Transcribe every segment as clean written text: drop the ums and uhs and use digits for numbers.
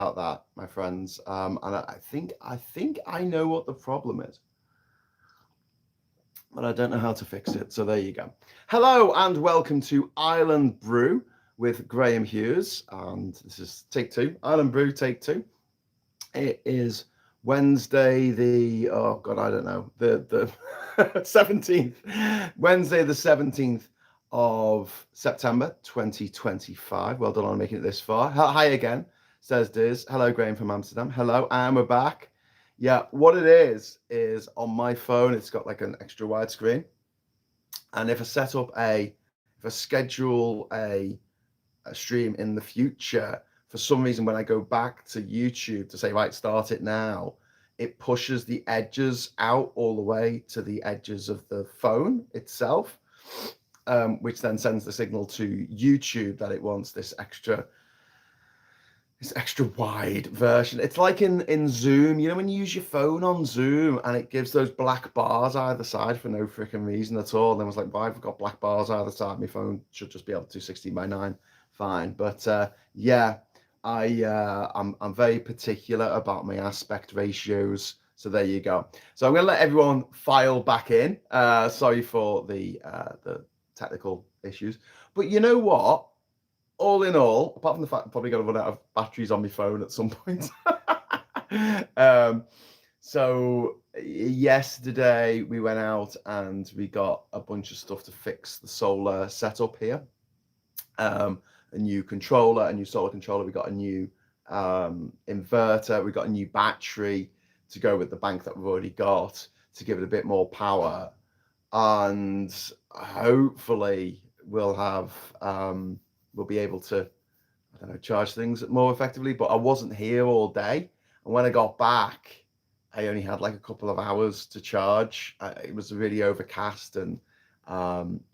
about that, my friends. And I think I know what the problem is, but I don't know how to fix it. So there you go. Hello and welcome to Island Brew with Graham Hughes, and this is take two. Island Brew, take two. It is Wednesday, I don't know, the 17th, Wednesday the 17th of September 2025. Well done on making it this far. Hi again, says Diz. Hello, Graham from Amsterdam. Hello, and we're back. Yeah, what it is on my phone, it's got like an extra wide screen. And if I schedule a stream in the future, for some reason, when I go back to YouTube to say, right, start it now, it pushes the edges out all the way to the edges of the phone itself, which then sends the signal to YouTube that it wants this extra wide version. It's like in Zoom, you know, when you use your phone on Zoom and it gives those black bars either side for no freaking reason at all. And I was like, why have I got black bars either side? My phone should just be able to do 16:9. Fine. But yeah, I'm very particular about my aspect ratios. So there you go. So I'm going to let everyone file back in. Sorry for the technical issues. But you know what? All in all, apart from the fact I'm probably going to run out of batteries on my phone at some point. So yesterday we went out and we got a bunch of stuff to fix the solar setup here. A new controller, a new solar controller. We got a new inverter. We got a new battery to go with the bank that we've already got to give it a bit more power. And hopefully we'll have... we'll be able to, I don't know, charge things more effectively. But I wasn't here all day. And when I got back, I only had like a couple of hours to charge. It was really overcast and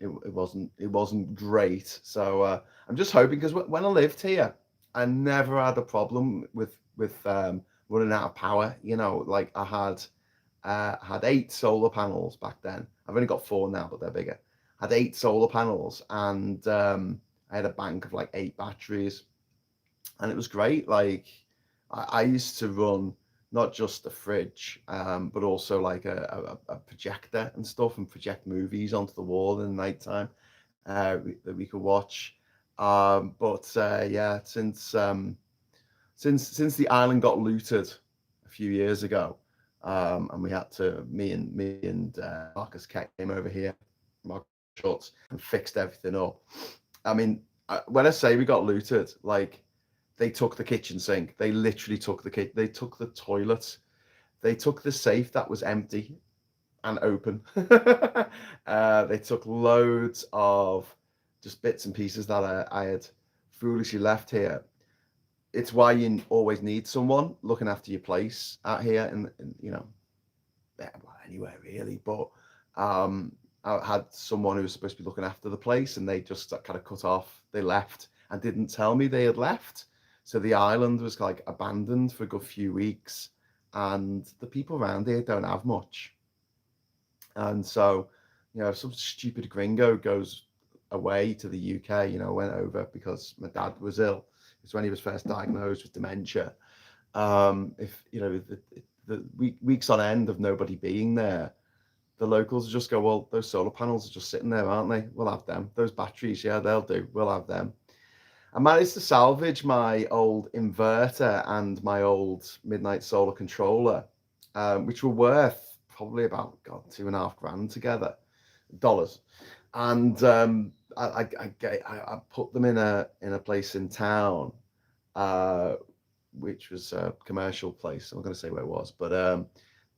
it wasn't great. So I'm just hoping, because when I lived here, I never had a problem with running out of power. You know, like I had 8 solar panels back then. I've only got 4 now, but they're bigger. I had 8 solar panels and I had a bank of like 8 batteries, and it was great. Like I used to run not just the fridge, but also like a projector and stuff, and project movies onto the wall in the nighttime that we could watch. But yeah, since the island got looted a few years ago, and we had to, me and Marcus came over here, Marcus Schultz, and fixed everything up. I mean, when I say we got looted, like they took the kitchen sink, they literally took they took the toilet, they took the safe that was empty and open. They took loads of just bits and pieces that I had foolishly left here. It's why you always need someone looking after your place out here, and you know, well, anywhere really. But I had someone who was supposed to be looking after the place, and they just kind of cut off. They left and didn't tell me they had left. So the island was like abandoned for a good few weeks, and the people around here don't have much. And so, you know, if some stupid gringo goes away to the UK, you know, went over because my dad was ill. It's when he was first diagnosed with dementia. If, you know, the weeks on end of nobody being there, the locals just go, well, those solar panels are just sitting there, aren't they? We'll have them. Those batteries, yeah, they'll do. We'll have them. I managed to salvage my old inverter and my old Midnight Solar controller, which were worth probably about, God, $2,500 together, dollars. And I put them in a place in town, which was a commercial place. I'm not going to say where it was, but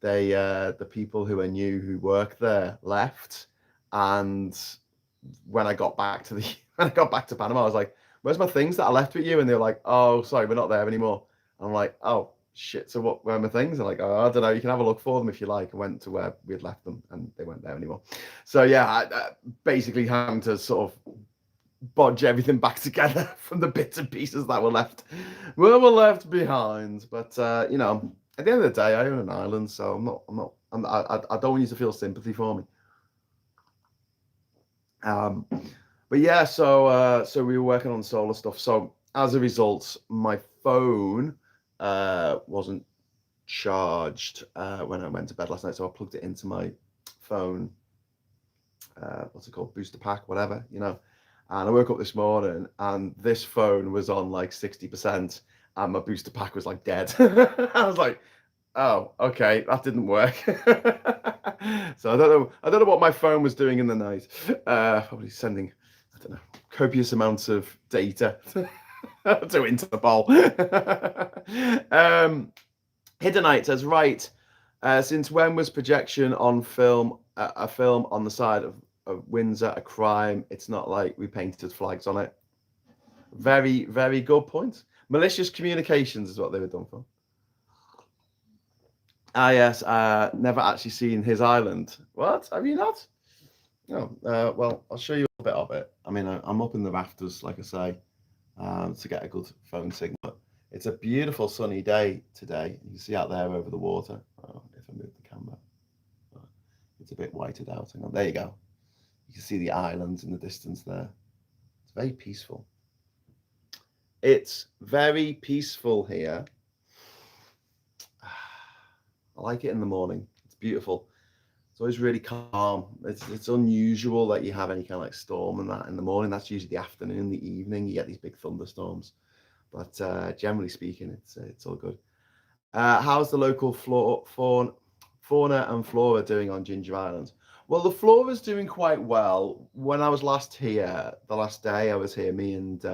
the people who I knew who worked there left, and when I got back to Panama, I was like, "Where's my things that I left with you?" And they were like, "Oh, sorry, we're not there anymore." And I'm like, "Oh shit! So where are my things?" And like, "Oh, I don't know. You can have a look for them if you like." I went to where we had left them, and they weren't there anymore. So yeah, I basically having to sort of bodge everything back together from the bits and pieces that were left behind. But you know, at the end of the day, I own an island, so I don't want you to feel sympathy for me. But yeah, so we were working on solar stuff. So as a result, my phone wasn't charged when I went to bed last night, so I plugged it into my phone. What's it called? Booster pack, whatever, you know. And I woke up this morning and this phone was on like 60% and my booster pack was like dead. I was like, oh, okay, that didn't work. So I don't know what my phone was doing in the night. Probably sending, I don't know, copious amounts of data to Interpol. Hidden Knight says, right, since when was projection on film, a film on the side of Windsor a crime? It's not like we painted flags on it. Very, very good point. Malicious communications is what they were done for. Ah, yes, never actually seen his island. What? Have you not? No. Well, I'll show you a bit of it. I mean, I'm up in the rafters, like I say, to get a good phone signal. It's a beautiful sunny day today. You can see out there over the water. Oh, if I move the camera, it's a bit whited out. Hang on. There you go. You can see the islands in the distance there. It's very peaceful. It's very peaceful here. I like it in the morning. It's beautiful. It's always really calm. It's unusual that you have any kind of like storm and that in the morning. That's usually the afternoon, the evening. You get these big thunderstorms. But generally speaking, it's all good. How's the local fauna and flora doing on Jinja Island? Well, the flora's doing quite well. When I was last here, the last day I was here, me and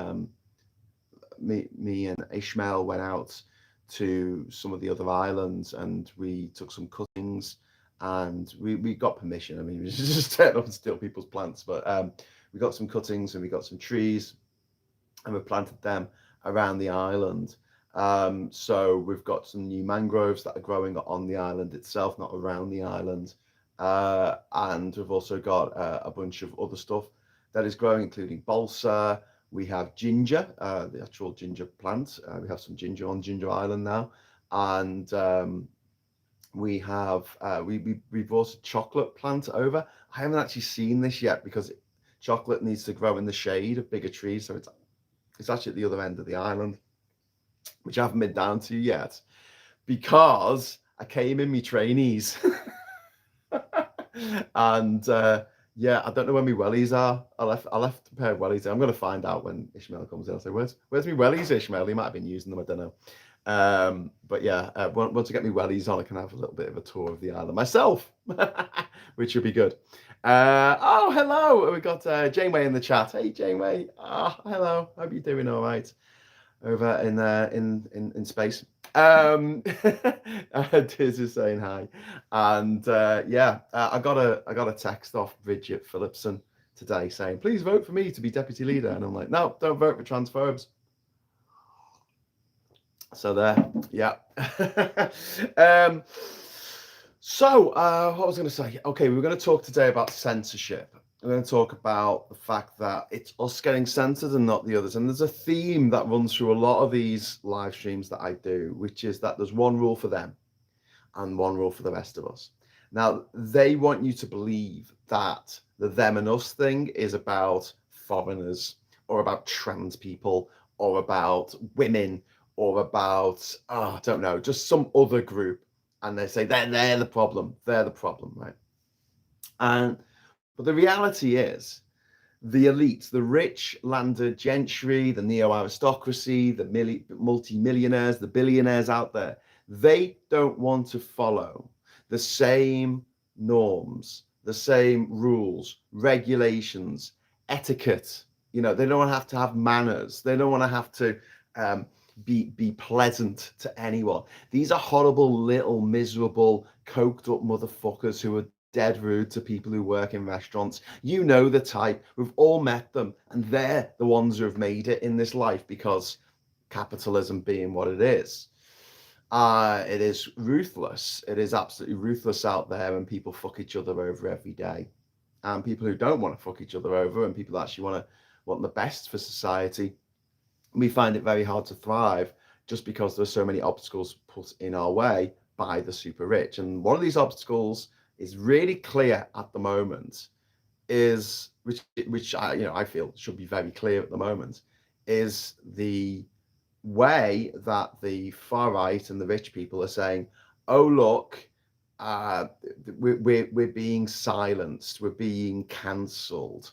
Ishmael went out to some of the other islands and we took some cuttings and we got permission. I mean, we just turn up and steal people's plants, but we got some cuttings and we got some trees and we planted them around the island. So we've got some new mangroves that are growing on the island itself, not around the island. And we've also got a bunch of other stuff that is growing, including balsa. We have ginger, the actual ginger plant. We have some ginger on Jinja Island now. And we have, we brought a chocolate plant over. I haven't actually seen this yet because chocolate needs to grow in the shade of bigger trees. So it's actually at the other end of the island, which I haven't been down to yet because I came in my trainees. And yeah, I don't know where my wellies are. I left a pair of wellies. I'm going to find out when Ishmael comes in. I'll say, where's my wellies, Ishmael? He might have been using them. I don't know. But yeah, once I get my wellies on, I can have a little bit of a tour of the island myself, which would be good. Oh, hello. We got Janeway in the chat. Hey, Janeway. Hello. Hope you're doing all right over in space. Tiz is saying hi, and yeah, I got a text off Bridget Phillipson today saying, please vote for me to be deputy leader, and I'm like, no, don't vote for transphobes. So there, yeah. So what was I going to say? Okay, we're going to talk today about censorship. We're going to talk about the fact that it's us getting censored and not the others. And there's a theme that runs through a lot of these live streams that I do, which is that there's one rule for them and one rule for the rest of us. Now, they want you to believe that the them and us thing is about foreigners or about trans people or about women or about, I don't know, just some other group. And they say they're the problem. They're the problem, right? But the reality is the elite, the rich landed gentry, the neo-aristocracy, the multi-millionaires, the billionaires out there, they don't want to follow the same norms, the same rules, regulations, etiquette. You know, they don't have to have manners. They don't want to have to be pleasant to anyone. These are horrible, little, miserable, coked up motherfuckers who are dead rude to people who work in restaurants. You know the type. We've all met them, and they're the ones who have made it in this life because capitalism being what it is. It is ruthless. It is absolutely ruthless out there, and people fuck each other over every day. And people who don't want to fuck each other over, and people that actually want the best for society, we find it very hard to thrive just because there's so many obstacles put in our way by the super rich. And one of these obstacles is really clear at the moment, is which I feel should be very clear at the moment, is the way that the far right and the rich people are saying, oh look, we're being silenced, we're being cancelled.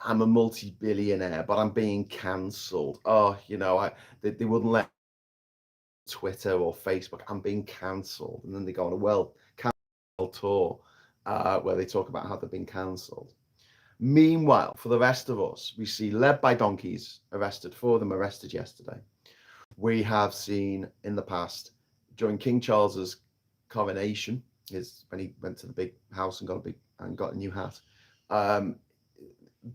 I'm a multi-billionaire, but I'm being cancelled. Oh, they wouldn't let Twitter or Facebook. I'm being cancelled, and then they go on a cancelled tour where they talk about how they've been cancelled. Meanwhile, for the rest of us, we see led by donkeys arrested. 4 of them arrested yesterday. We have seen in the past, during King Charles's coronation, when he went to the big house and got a new hat.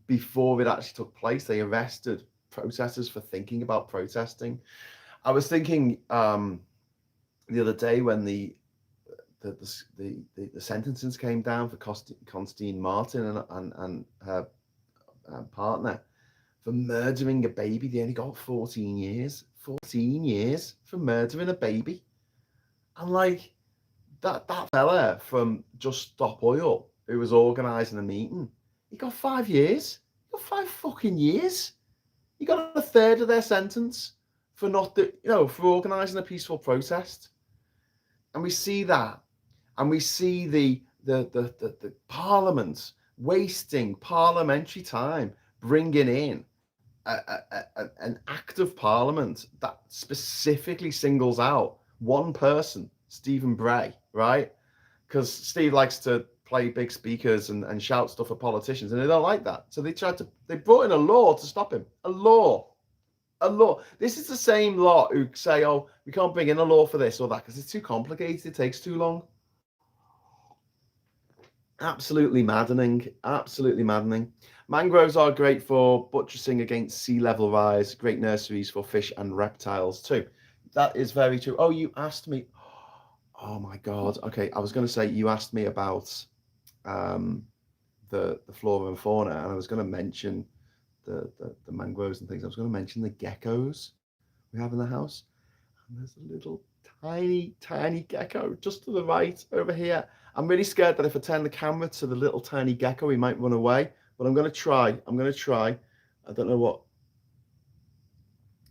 Before it actually took place, they arrested protesters for thinking about protesting. I was thinking the other day when the sentences came down for Constantine Martin and her partner for murdering a baby. They only got 14 years. 14 years for murdering a baby. And like that fella from Just Stop Oil who was organising a meeting, he got 5 years. He got 5 fucking years. He got a third of their sentence for for organising a peaceful protest. And we see that. And we see the Parliament wasting parliamentary time, bringing in an act of Parliament that specifically singles out one person, Stephen Bray, right? Because Steve likes to play big speakers and shout stuff at politicians, and they don't like that. So they brought in a law to stop him. A law. This is the same lot who say, oh, we can't bring in a law for this or that because it's too complicated, it takes too long. Absolutely maddening. Mangroves are great for buttressing against sea level rise, great nurseries for fish and reptiles too. That is very true. Oh, you asked me. Oh my God. Okay, I was going to say you asked me about the flora and fauna, and I was going to mention the mangroves and things. I was going to mention the geckos we have in the house. And there's a little tiny gecko just to the right over here. I'm really scared that if I turn the camera to the little tiny gecko, he might run away. But I'm going to try. I don't know what.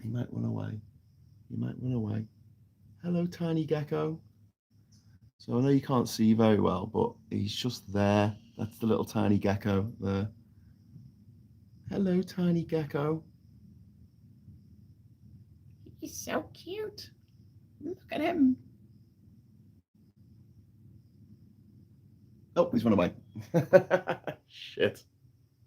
He might run away. Hello, tiny gecko. So I know you can't see very well, but he's just there. That's the little tiny gecko there. Hello, tiny gecko. He's so cute. Look at him. Oh, he's run away. Shit.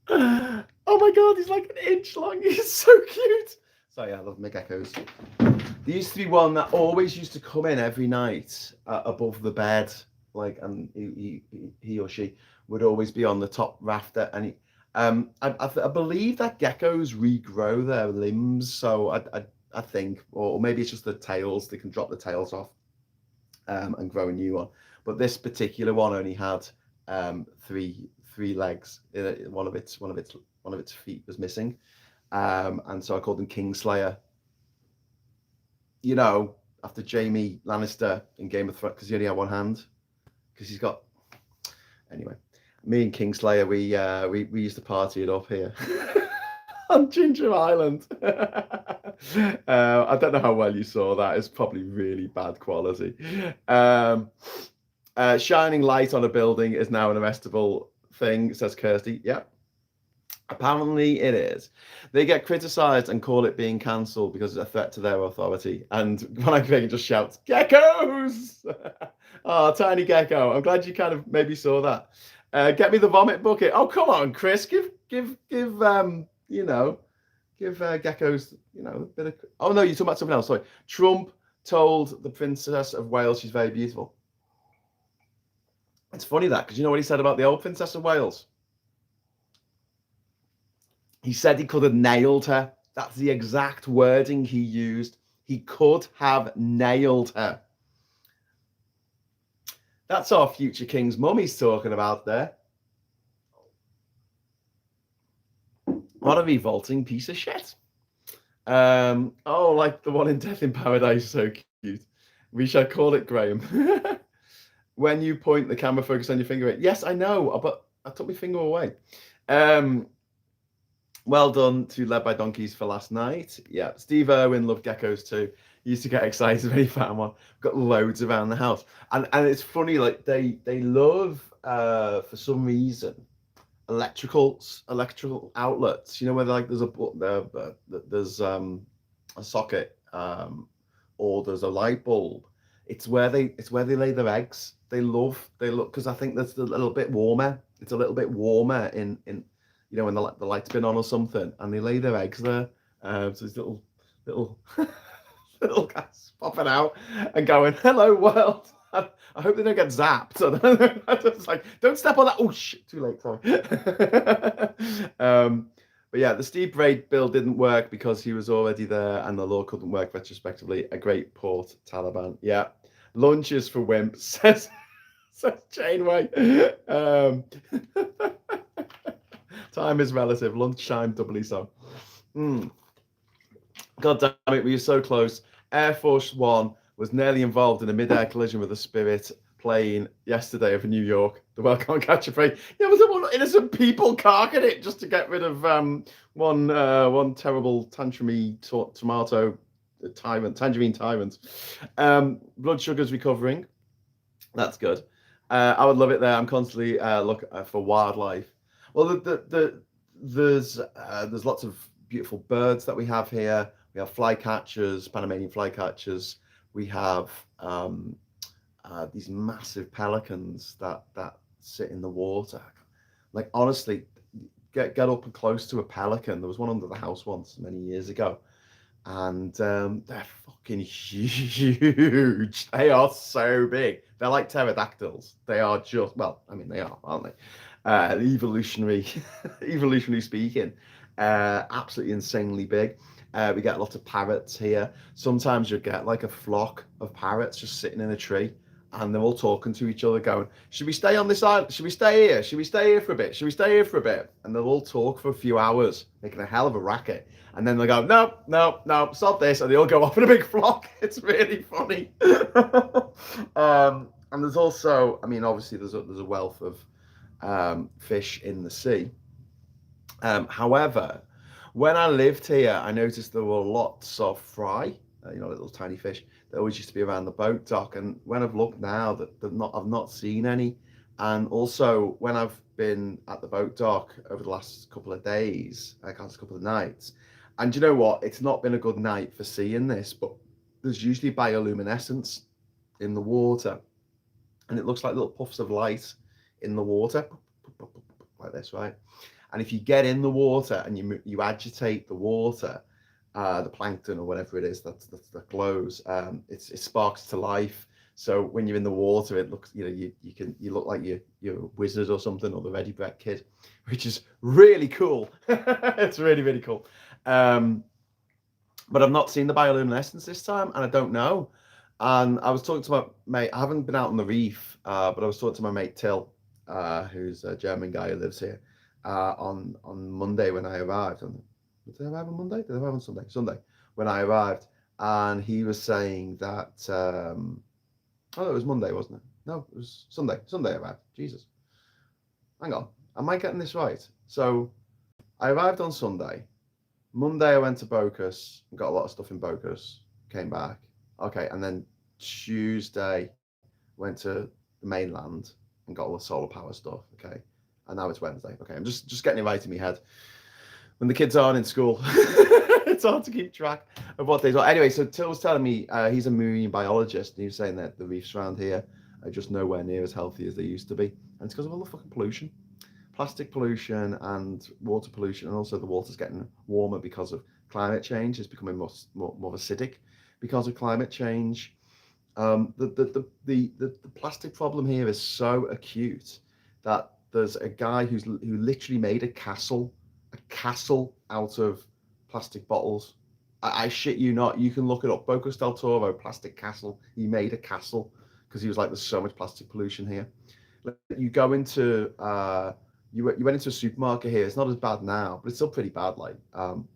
Oh my God, he's like an inch long. He's so cute. So yeah, I love my geckos. There used to be one that always used to come in every night above the bed, and he or she would always be on the top rafter. And I believe that geckos regrow their limbs, so I think, or maybe it's just the tails. They can drop the tails off and grow a new one. But this particular one only had three legs. One of its feet was missing, and so I called him Kingslayer. After Jaime Lannister in Game of Thrones, because he only had one hand, because he's got. Anyway, me and Kingslayer, we used to party it up here on Jinja Island. I don't know how well you saw that. It's probably really bad quality. Shining light on a building is now an arrestable thing, says Kirsty. Yeah. Apparently it is. They get criticised and call it being cancelled because it's a threat to their authority. And when I just shouts, geckos! Oh, tiny gecko. I'm glad you kind of maybe saw that. Get me the vomit bucket. Oh, come on, Chris. Give geckos, a bit of. Oh no, you're talking about something else. Sorry. Trump told the Princess of Wales she's very beautiful. It's funny that, because you know what he said about the old Princess of Wales? He said he could have nailed her. That's the exact wording he used. He could have nailed her. That's our future king's mum he's talking about there. What a revolting piece of shit. Oh, like the one in Death in Paradise, so cute. We shall call it Graham. When you point the camera focus on your finger. Yes, I know, but I took my finger away. Well done to Led by Donkeys for last night. Yeah, Steve Irwin loved geckos too. He used to get excited when he found one. Got loads around the house, and it's funny, like they love for some reason electrical outlets. You know, where like there's a socket or there's a light bulb. It's where they lay their eggs. They look because I think that's a little bit warmer. It's a little bit warmer in when the light's been on or something, and they lay their eggs there. So these little little guys popping out and going, "Hello world." I hope they don't get zapped. It's like, don't step on that. Oh shit! Too late. Sorry. But yeah, the Steve Braid bill didn't work because he was already there, and the law couldn't work retrospectively. A great port, Taliban. Yeah, lunches for wimps says Janeway. Time is relative. Lunchtime doubly so. God damn it, we were so close. Air Force One was nearly involved in a mid-air collision with a Spirit plane yesterday over New York. The Well Can't Catch a Break. Yeah, was there innocent people carking it just to get rid of one terrible tangerine tyrant. Blood sugar's recovering. That's good. I would love it there. I'm constantly looking for wildlife. Well, there's lots of beautiful birds that we have here. We have flycatchers, Panamanian flycatchers. We have these massive pelicans that sit in the water. Like, honestly, get up and close to a pelican. There was one under the house once many years ago, and they're fucking huge. They are so big. They're like pterodactyls. They are just, well, I mean, they are, aren't they? Evolutionary speaking, absolutely insanely big. We get lots of parrots here. Sometimes you get like a flock of parrots just sitting in a tree, and they're all talking to each other, going, "Should we stay on this island? Should we stay here? Should we stay here for a bit? Should we stay here for a bit?" And they'll all talk for a few hours, making a hell of a racket. And then they go, "No, stop this," and they all go off in a big flock. It's really funny. And there's also, I mean, obviously there's a wealth of fish in the sea. However, when I lived here, I noticed there were lots of fry, little tiny fish that always used to be around the boat dock. And when I've looked now, I've not seen any. And also, when I've been at the boat dock over the last couple of days, last couple of nights, and you know what? It's not been a good night for seeing this, but there's usually bioluminescence in the water, and it looks like little puffs of light in the water, like this, right? And if you get in the water and you agitate the water, the plankton or whatever it is that glows, it sparks to life. So when you're in the water, it looks, you look like you're a wizard or something, or the Ready Brek Kid, which is really cool. It's really, really cool. But I've not seen the bioluminescence this time, and I don't know. And I was talking to my mate. I haven't been out on the reef, but I was talking to my mate Till, who's a German guy who lives here, on Monday when I arrived. Did I arrive on Monday? Did I arrive on Sunday? Sunday when I arrived, and he was saying that. Oh, it was Monday, wasn't it? No, it was Sunday. Sunday I arrived. Jesus. Hang on. Am I getting this right? So I arrived on Sunday. Monday I went to Bocas and got a lot of stuff in Bocas. Came back. Okay, and then Tuesday went to the mainland and got all the solar power stuff. Okay, and now it's Wednesday. Okay, I'm just getting it right in my head. When the kids aren't in school, it's hard to keep track of what days are. Anyway, so Till was telling me he's a marine biologist, and he was saying that the reefs around here are just nowhere near as healthy as they used to be, and it's because of all the fucking pollution, plastic pollution and water pollution, and also the water's getting warmer because of climate change. It's becoming more acidic because of climate change. The plastic problem here is so acute that there's a guy who literally made a castle out of plastic bottles. I shit you not. You can look it up. Bocas del Toro plastic castle. He made a castle because he was like, there's so much plastic pollution here. You go into you went into a supermarket here. It's not as bad now, but it's still pretty bad. But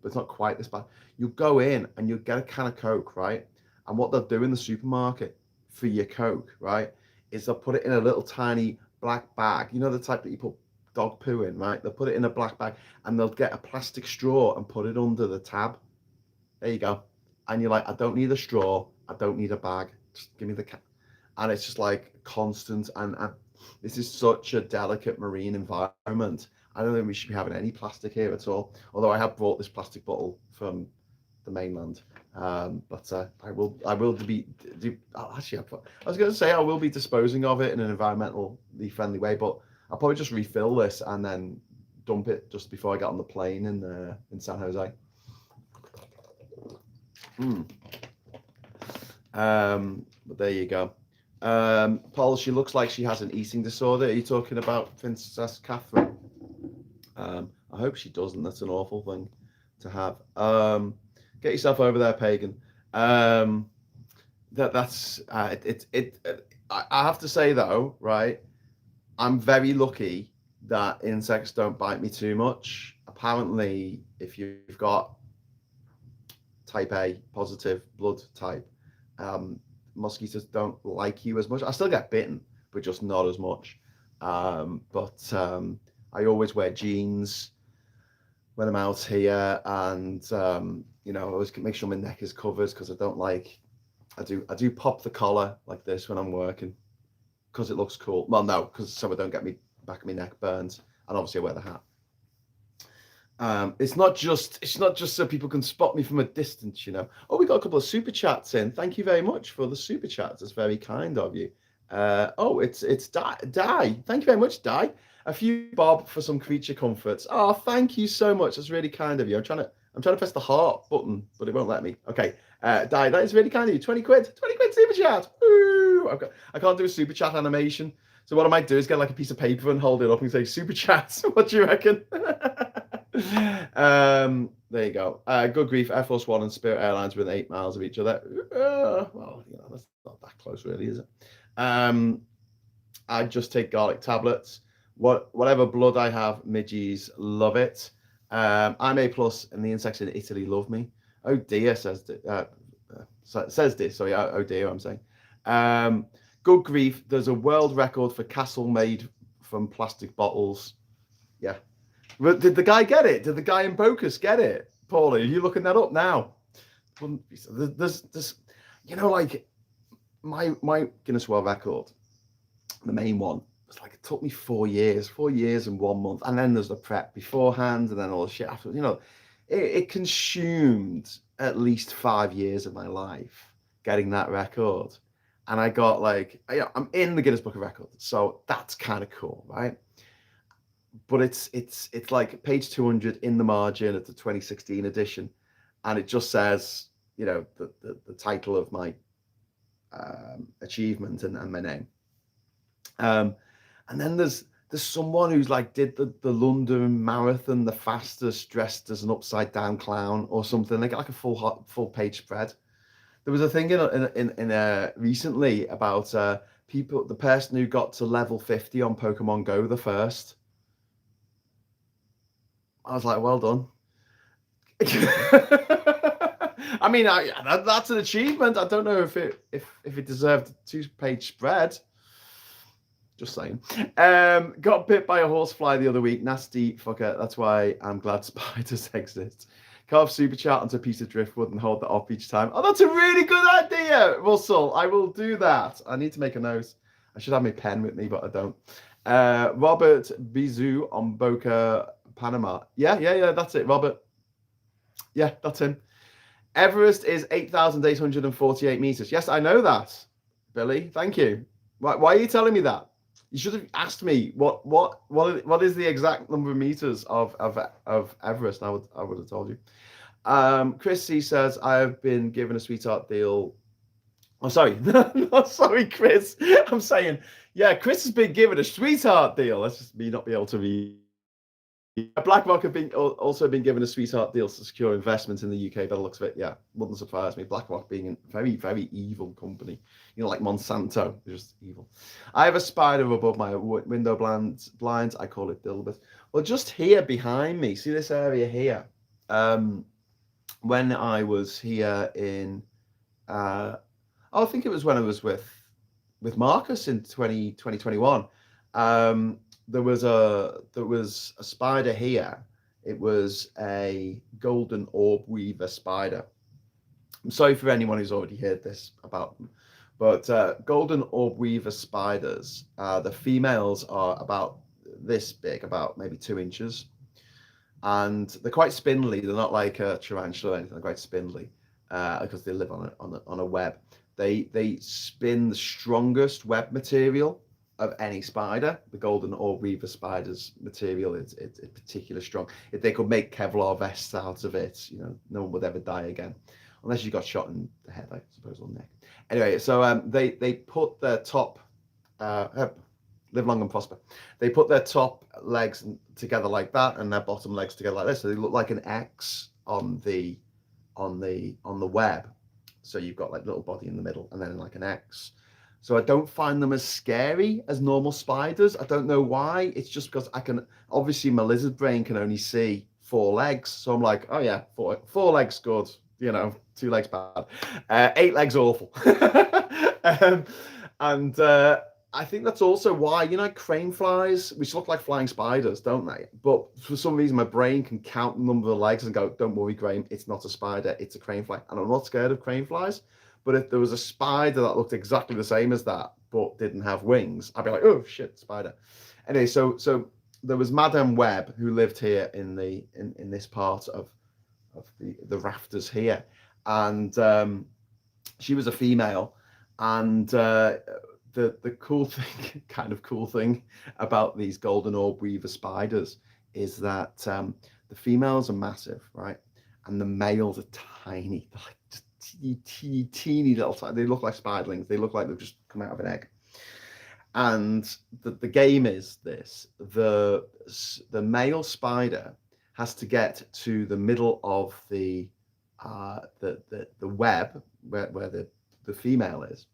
it's not quite this bad. You go in and you get a can of Coke, right? And what they'll do in the supermarket for your Coke, right, is they'll put it in a little tiny black bag. You know, the type that you put dog poo in, right? They'll put it in a black bag and they'll get a plastic straw and put it under the tab. There you go. And you're like, I don't need a straw. I don't need a bag. Just give me the cat. And it's just like constant. And this is such a delicate marine environment. I don't think we should be having any plastic here at all. Although I have brought this plastic bottle from the mainland. But I will be actually, I was going to say I will be disposing of it in an environmentally friendly way, but I'll probably just refill this and then dump it just before I get on the plane in San Jose. But there you go. Paul, she looks like she has an eating disorder. Are you talking about Princess Catherine? I hope she doesn't. That's an awful thing to have. Get yourself over there, pagan. I have to say though, right? I'm very lucky that insects don't bite me too much. Apparently, if you've got type A positive blood type, mosquitoes don't like you as much. I still get bitten, but just not as much. But I always wear jeans when I'm out here, and you know, I always make sure my neck is covered because I don't like. I do pop the collar like this when I'm working because it looks cool. Well, no, because so I don't get me back of my neck burns, and obviously I wear the hat. It's not just so people can spot me from a distance, you know. Oh, we got a couple of super chats in. Thank you very much for the super chats. It's very kind of you. Oh, it's Di. Thank you very much, Di. A few bob for some creature comforts. Oh, thank you so much. That's really kind of you. I'm trying to press the heart button, but it won't let me. Okay, Di, that is really kind of you. 20 quid super chat. Woo! I can't do a super chat animation. So what I might do is get like a piece of paper and hold it up and say super chats. What do you reckon? There you go. Good grief, Air Force One and Spirit Airlines within 8 miles of each other. Well, you know, that's not that close, really, is it? I just take garlic tablets. Whatever blood I have, midges love it. I'm A+, and the insects in Italy love me. Oh dear, says this. Sorry, oh dear, I'm saying. Good grief, there's a world record for castle made from plastic bottles. Yeah. But did the guy get it? Did the guy in Bocas get it? Paulie, are you looking that up now? There's you know, like my Guinness World Record, the main one, was like, it took me 4 years and 1 month. And then there's the prep beforehand and then all the shit after, you know, it consumed at least 5 years of my life getting that record. And I got like, I'm in the Guinness Book of Records. So that's kind of cool, right? But it's like page 200 in the margin of the 2016 edition, and it just says, you know, the title of my achievement and my name. And then there's someone who's like did the London Marathon the fastest dressed as an upside down clown or something. They got like a full page spread. There was a thing in recently about the person who got to level 50 on Pokemon Go the first. I was like, well done. I mean, that's an achievement. I don't know if it deserved a 2-page spread. Just saying. Got bit by a horsefly the other week. Nasty fucker. That's why I'm glad spiders exist. Carve super chat onto a piece of driftwood and hold that off each time. Oh, that's a really good idea, Russell. I will do that. I need to make a note. I should have my pen with me, but I don't. Robert Bizou on Boca, Panama. Yeah, that's it, Robert. Yeah, that's him. Everest is 8,848 meters. Yes, I know that, Billy. Thank you. Why are you telling me that? You should have asked me what is the exact number of meters of Everest. I would have told you. Chris C says, I have been given a sweetheart deal. Oh, sorry. No, sorry, Chris. I'm saying, yeah, Chris has been given a sweetheart deal. That's just me not be able to read. BlackRock have also been given a sweetheart deal to secure investment in the UK. By the looks of it, yeah, wouldn't surprise me. BlackRock being a very, very evil company, you know, like Monsanto, they're just evil. I have a spider above my window blinds. I call it Dilbert. Well, just here behind me, see this area here. When I was here in, I think it was when I was with Marcus in 2021. there was a spider here. It was a golden orb weaver spider. I'm sorry for anyone who's already heard this about them, but golden orb weaver spiders, the females are about this big, about maybe 2 inches, and they're quite spindly. They're not like a tarantula or anything. They're quite spindly because they live on a web. They spin the strongest web material of any spider. The golden orb weaver spider's material is particularly strong. If they could make Kevlar vests out of it, no one would ever die again, unless you got shot in the head, I suppose, or neck. Anyway, so they put their top live long and prosper. They put their top legs together like that, and their bottom legs together like this. So they look like an X on the web. So you've got like little body in the middle, and then like an X. So I don't find them as scary as normal spiders. I don't know why. It's just because obviously my lizard brain can only see 4 legs. So I'm like, oh yeah, four legs good. 2 legs bad. 8 legs awful. And I think that's also why, crane flies, which look like flying spiders, don't they? But for some reason, my brain can count the number of legs and go, don't worry, Graham, it's not a spider, it's a crane fly. And I'm not scared of crane flies. But if there was a spider that looked exactly the same as that, but didn't have wings, I'd be like, oh shit, spider. Anyway, so there was Madame Webb who lived here in this part of the rafters here. And she was a female. And the cool thing about these golden orb weaver spiders is that the females are massive, right? And the males are tiny. They're like just teeny little. They look like spiderlings. They look like they've just come out of an egg. And the game is this: the male spider has to get to the middle of the web where the female is.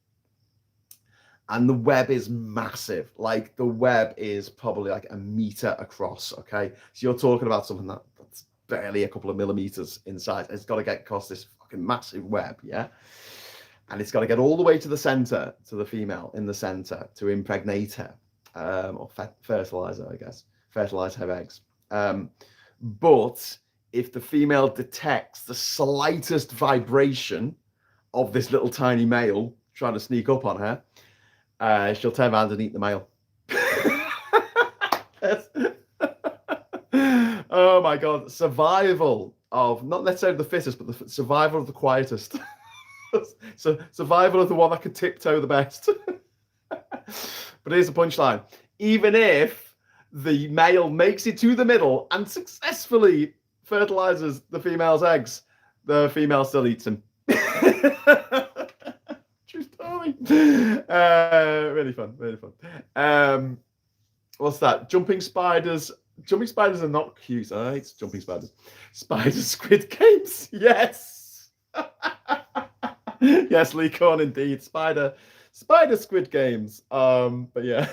And the web is massive. Like the web is probably like a meter across. Okay, so you're talking about something that's barely a couple of millimeters in size. It's got to get across this fucking massive web, yeah. And it's got to get all the way to the center, to the female in the center, to impregnate her, or fertilize her, I guess, fertilize her eggs. But if the female detects the slightest vibration of this little tiny male trying to sneak up on her, she'll turn around and eat the male. Oh my God. Survival of, not necessarily the fittest, but the survival of the quietest. So survival of the one that could tiptoe the best. But here's the punchline. Even if the male makes it to the middle and successfully fertilizes the female's eggs, the female still eats him. True story. Really fun. What's that? Jumping spiders are not cute. I hate jumping spiders. Spider squid games. Yes. Yes, Lee Corn indeed. Spider squid games. But yeah.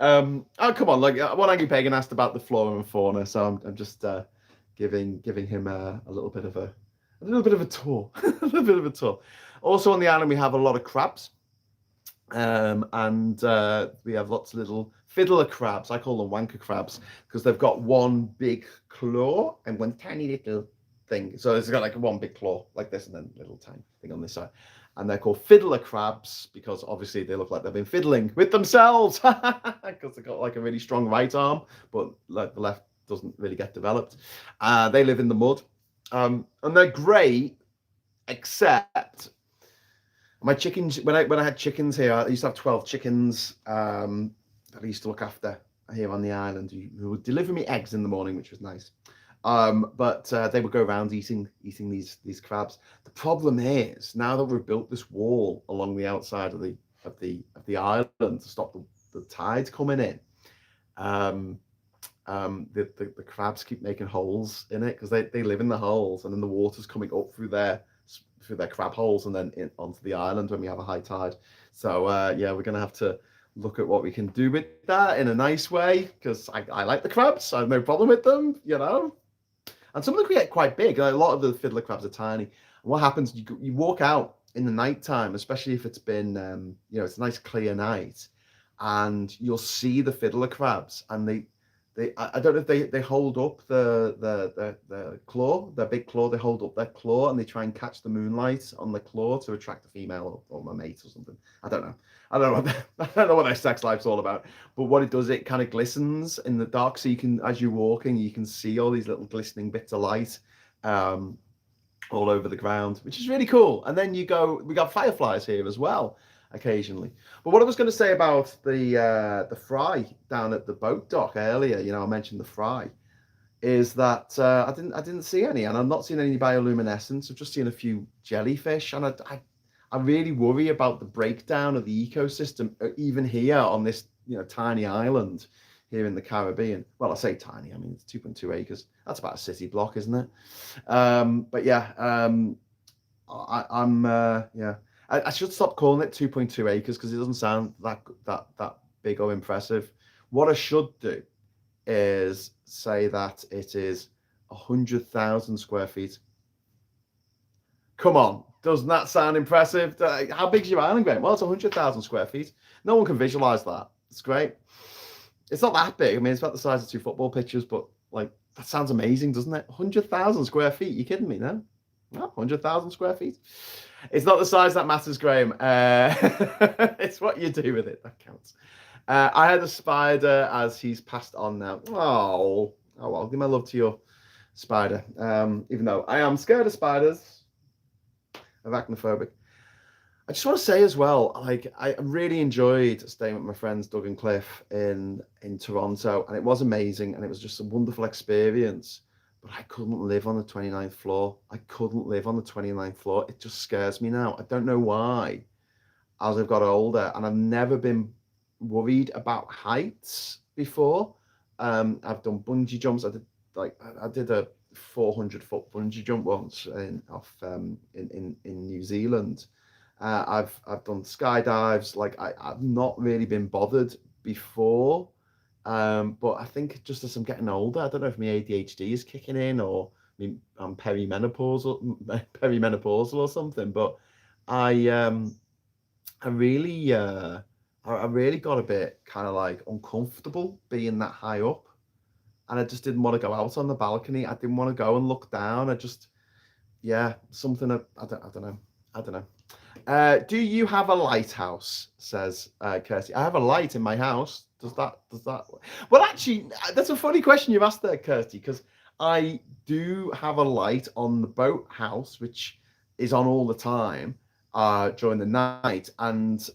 Oh, come on. Like one Angry Pagan asked about the flora and fauna, so I'm just giving him a little bit of a tour. Also on the island we have a lot of crabs. And we have lots of little fiddler crabs. I call them wanker crabs because they've got one big claw and one tiny little thing. So it's got like one big claw like this and then a little tiny thing on this side. And they're called fiddler crabs because obviously they look like they've been fiddling with themselves because they've got like a really strong right arm, but like the left doesn't really get developed. They live in the mud. And they're great, except my chickens, when I had chickens here, I used to have 12 chickens that I used to look after here on the island who would deliver me eggs in the morning, which was nice. But they would go around eating these crabs. The problem is now that we've built this wall along the outside of the island to stop the tides coming in, the crabs keep making holes in it because they live in the holes, and then the water's coming up through their crab holes and then onto the island when we have a high tide. So yeah, we're gonna have to look at what we can do with that in a nice way because I like the crabs. I have no problem with them, And some of them can get quite big. A lot of the fiddler crabs are tiny. And what happens? You walk out in the nighttime, especially if it's been it's a nice clear night, and you'll see the fiddler crabs, and I don't know if they hold up the claw, their big claw. They hold up their claw and they try and catch the moonlight on the claw to attract a female or a mate or something. I don't know. I don't know I don't know what their sex life's all about. But what it does, it kind of glistens in the dark, so you can, as you're walking, you can see all these little glistening bits of light all over the ground, which is really cool. And then we got fireflies here as well occasionally. But what I was going to say about the fry down at the boat dock earlier, I mentioned the fry, is that I didn't see any, and I'm not seeing any bioluminescence. I've just seen a few jellyfish, and I really worry about the breakdown of the ecosystem, even here on this tiny island here in the Caribbean. Well, I say tiny, I mean it's 2.2 acres. That's about a city block, isn't it? But yeah, I should stop calling it 2.2 acres because it doesn't sound that big or impressive. What I should do is say that it is 100,000 square feet. Come on, doesn't that sound impressive? How big is your island, Graham? Well, it's 100,000 square feet. No one can visualize that. It's great. It's not that big. I mean, it's about the size of 2 football pitches, but like that sounds amazing, doesn't it? 100,000 square feet. You kidding me? No, 100,000 square feet. It's not the size that matters, Graham. It's what you do with it that counts. I had a spider as he's passed on now. Oh well, give my love to your spider. Even though I am scared of spiders, arachnophobic. I just want to say as well, like I really enjoyed staying with my friends Doug and Cliff in Toronto, and it was amazing, and it was just a wonderful experience. But I couldn't live on the 29th floor. I couldn't live on the 29th floor. It just scares me now. I don't know why. As I've got older, and I've never been worried about heights before. I've done bungee jumps. I did a 400-foot bungee jump once in New Zealand. I've done skydives. Like I've not really been bothered before. But I think just as I'm getting older, I don't know if my ADHD is kicking in or I'm perimenopausal or something. But I really got a bit kind of like uncomfortable being that high up, and I just didn't want to go out on the balcony. I didn't want to go and look down. I don't know. Do you have a lighthouse? Says Kirsty. I have a light in my house. Does that? Well, actually, that's a funny question you've asked there, Kirsty, because I do have a light on the boathouse, which is on all the time during the night, and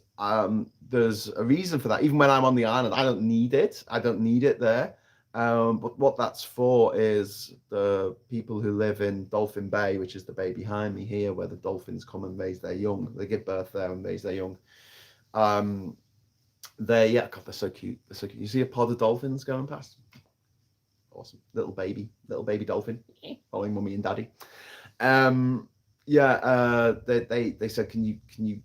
there's a reason for that. Even when I'm on the island, I don't need it. I don't need it there. But what that's for is the people who live in Dolphin Bay, which is the bay behind me here, where the dolphins come and raise their young. They give birth there and raise their young. God, they're so cute. They're so cute. You see a pod of dolphins going past? Awesome. Little baby dolphin following mummy and daddy. They said, can you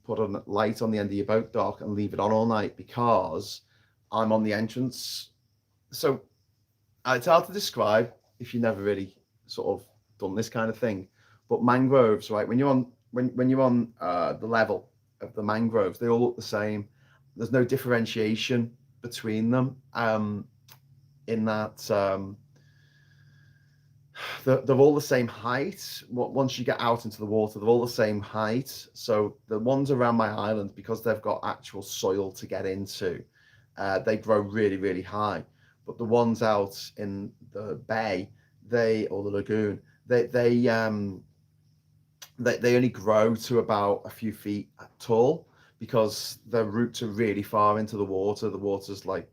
put a light on the end of your boat dock and leave it on all night, because I'm on the entrance. So it's hard to describe if you've never really sort of done this kind of thing. But mangroves, right? When you're on the level of the mangroves, they all look the same. There's no differentiation between them. In that they're all the same height. Once you get out into the water, they're all the same height. So the ones around my island, because they've got actual soil to get into, they grow really, really high. But the ones out in the bay, or the lagoon, they only grow to about a few feet tall, because their roots are really far into the water. The water's like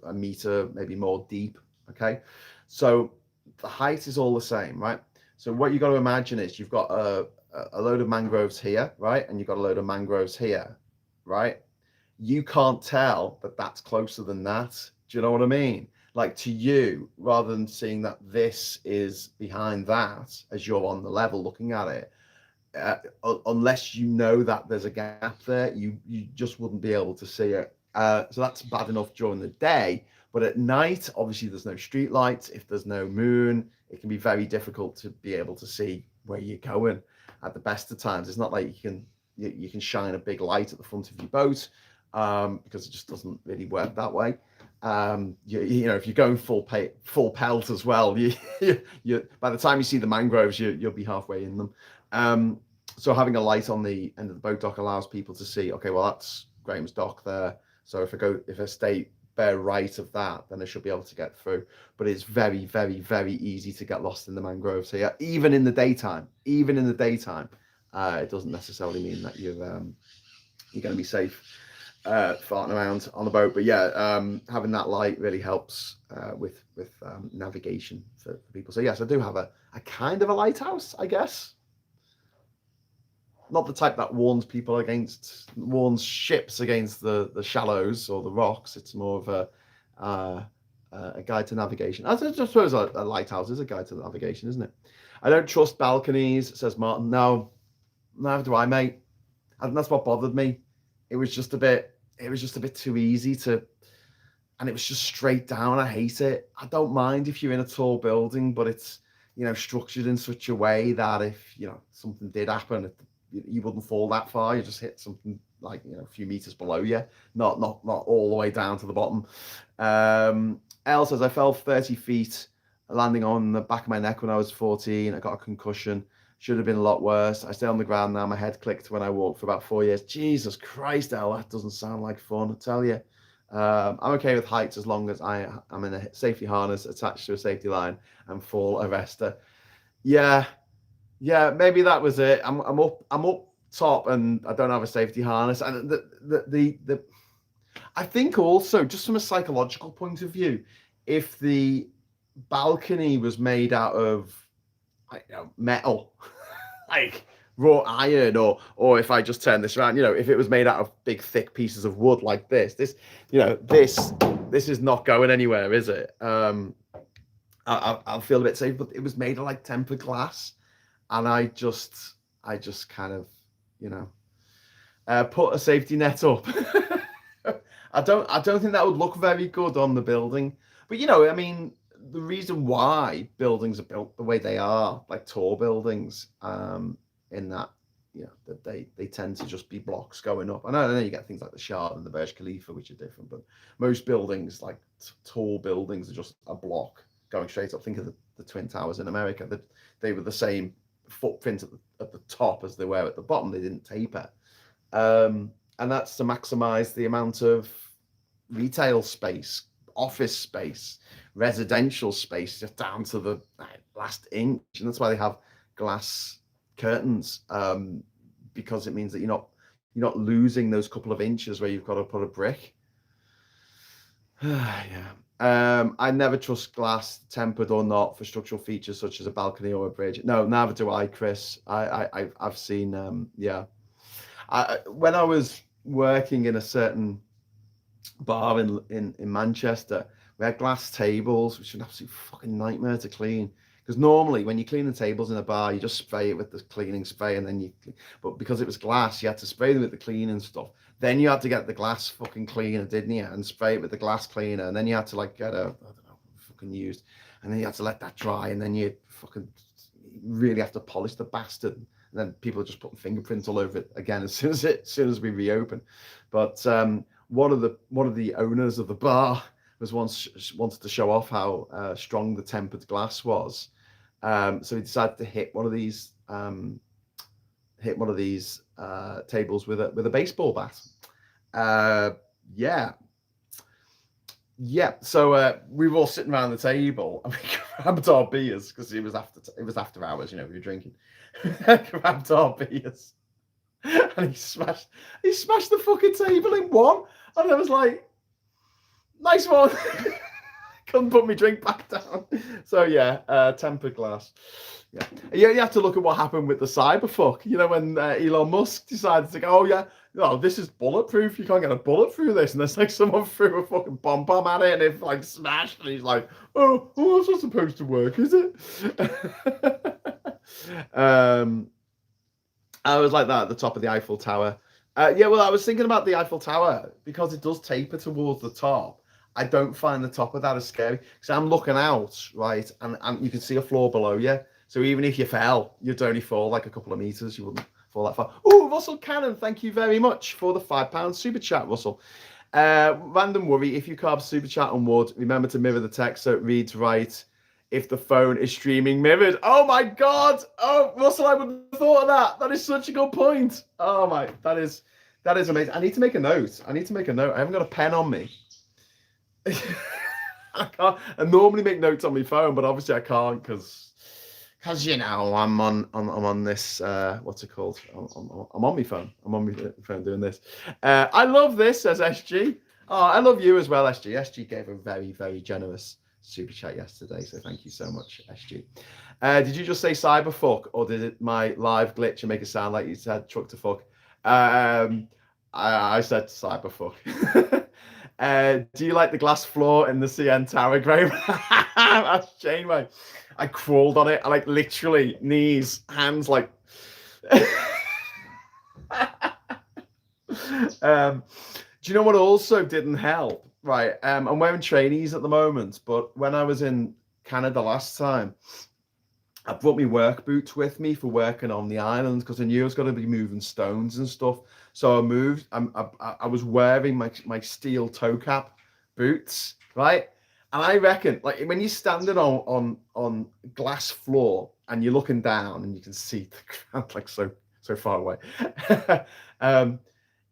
a meter, maybe more deep. Okay, so the height is all the same, right? So what you got to imagine is you've got a load of mangroves here, right, and you've got a load of mangroves here, right? You can't tell that that's closer than that. Do you know what I mean? Like, to you, rather than seeing that this is behind that as you're on the level looking at it, unless you know that there's a gap there, you just wouldn't be able to see it. So that's bad enough during the day, but at night, obviously there's no street lights. If there's no moon, it can be very difficult to be able to see where you're going at the best of times. It's not like you can shine a big light at the front of your boat because it just doesn't really work that way. You know, if you're going full pelt as well, you by the time you see the mangroves, you'll be halfway in them. So having a light on the end of the boat dock allows people to see, okay, well, that's Graham's dock there. So if I stay bare right of that, then I should be able to get through. But it's very, very, very easy to get lost in the mangroves here, even in the daytime. Even in the daytime, it doesn't necessarily mean that you're going to be safe farting around on the boat. But yeah, having that light really helps with navigation for people. So yes, I do have a kind of a lighthouse, I guess. Not the type that warns ships against the shallows or the rocks. It's more of a guide to navigation. I suppose a lighthouse is a guide to navigation, isn't it? I don't trust balconies, says Martin. No, neither do I, mate. And that's what bothered me. It was just a bit too easy to, and it was just straight down. I hate it. I don't mind if you're in a tall building, but it's, you know, structured in such a way that if, you know, something did happen, you wouldn't fall that far. You just hit something like, you know, a few meters below you, not all the way down to the bottom. Elle says, I fell 30 feet landing on the back of my neck when I was 14. I got a concussion. Should have been a lot worse. I stay on the ground now. My head clicked when I walked for about 4 years. Jesus Christ, Elle, that doesn't sound like fun, I tell you. I'm okay with heights as long as I'm in a safety harness attached to a safety line and fall arrestor. Yeah, maybe that was it. I'm up top and I don't have a safety harness. And I think also, just from a psychological point of view, if the balcony was made out of, I don't know, metal, like raw iron, or if I just turn this around, you know, if it was made out of big thick pieces of wood like this, you know, this is not going anywhere, is it? I'll feel a bit safe, but it was made of like tempered glass. And I just kind of, you know, put a safety net up. I don't think that would look very good on the building. But, you know, I mean, the reason why buildings are built the way they are, like tall buildings, in that, you know, that they tend to just be blocks going up. I know you get things like the Shard and the Burj Khalifa, which are different, but most buildings, like tall buildings, are just a block going straight up. Think of the Twin Towers in America. That they were the same footprint at the top as they were at the bottom. They didn't taper, and that's to maximize the amount of retail space, office space, residential space, just down to the last inch. And that's why they have glass curtains, because it means that you're not losing those couple of inches where you've got to put a brick. Yeah. I never trust glass, tempered or not, for structural features such as a balcony or a bridge. No, neither do I, Chris. I've seen, when I was working in a certain bar in Manchester, we had glass tables, which was an absolute fucking nightmare to clean. Because normally when you clean the tables in a bar, you just spray it with the cleaning spray, and then but because it was glass, you had to spray them with the cleaning stuff. Then you had to get the glass fucking cleaner, didn't you? And spray it with the glass cleaner. And then you had to like get fucking used. And then you had to let that dry. And then you fucking really have to polish the bastard. And then people are just putting fingerprints all over it again as soon as we reopen. But one of the owners of the bar wanted to show off how strong the tempered glass was. So he decided to hit one of these tables with a baseball bat. So we were all sitting around the table and we grabbed our beers because it was after hours, you know, we were drinking. Grabbed our beers and he smashed the fucking table in one, and I was like, nice one. Couldn't put my drink back down. So yeah, tempered glass. Yeah, you have to look at what happened with the cyberfuck. You know, when Elon Musk decided to go, oh yeah, no, this is bulletproof. You can't get a bullet through this. And there's like someone threw a fucking bomb at it, and it like smashed. And he's like, oh, that's not supposed to work, is it? I was like that at the top of the Eiffel Tower. Well, I was thinking about the Eiffel Tower because it does taper towards the top. I don't find the top of that as scary because I'm looking out, right, and you can see a floor below you. So even if you fell, you'd only fall like a couple of meters. You wouldn't fall that far. Oh, Russell Cannon, thank you very much for the £5 super chat, Russell. Random worry, if you carve super chat on wood, remember to mirror the text so it reads right if the phone is streaming mirrored. Oh my God. Oh, Russell, I wouldn't have thought of that. That is such a good point. Oh my, that is amazing. I need to make a note. I haven't got a pen on me. I normally make notes on my phone, but obviously I can't because you know I'm on this what's it called? I'm on my phone. I'm on my phone doing this. I love this, says SG. Oh, I love you as well, SG. SG gave a very, very generous super chat yesterday, so thank you so much, SG. Did you just say cyberfuck, or did my live glitch and make it sound like you said truck to fuck? I said cyberfuck. Do you like the glass floor in the CN Tower, Graham? That's Janeway. I crawled on it. I like literally knees, hands like. Do you know what also didn't help? Right. I'm wearing trainees at the moment, but when I was in Canada last time, I brought my work boots with me for working on the island because I knew I was going to be moving stones and stuff. So I moved. I was wearing my steel toe cap boots, right? And I reckon, like when you're standing on glass floor and you're looking down and you can see the ground like so far away.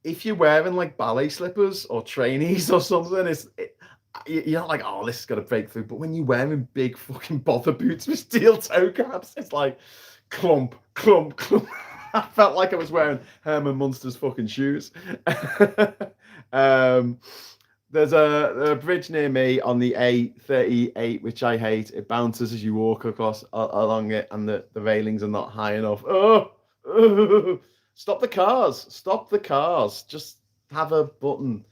If you're wearing like ballet slippers or trainees or something, you're not like, oh, this is gonna break through. But when you're wearing big fucking bother boots with steel toe caps, it's like clump, clump, clump. I felt like I was wearing Herman Munster's fucking shoes. There's a bridge near me on the A38, which I hate. It bounces as you walk along it, and the railings are not high enough. Oh, stop the cars! Stop the cars! Just have a button.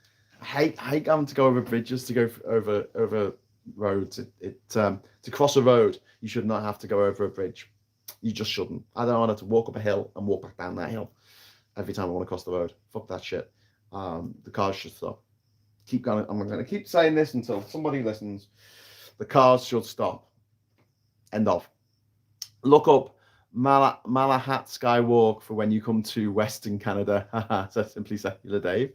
I hate having to go over bridges to go over roads. To cross a road, you should not have to go over a bridge. You just shouldn't. I don't want to walk up a hill and walk back down that hill every time I want to cross the road. Fuck that shit. The cars should stop. Keep going. I'm going to keep saying this until somebody listens. The cars should stop. End of. Look up Malahat Skywalk for when you come to Western Canada. So Simply Secular Dave.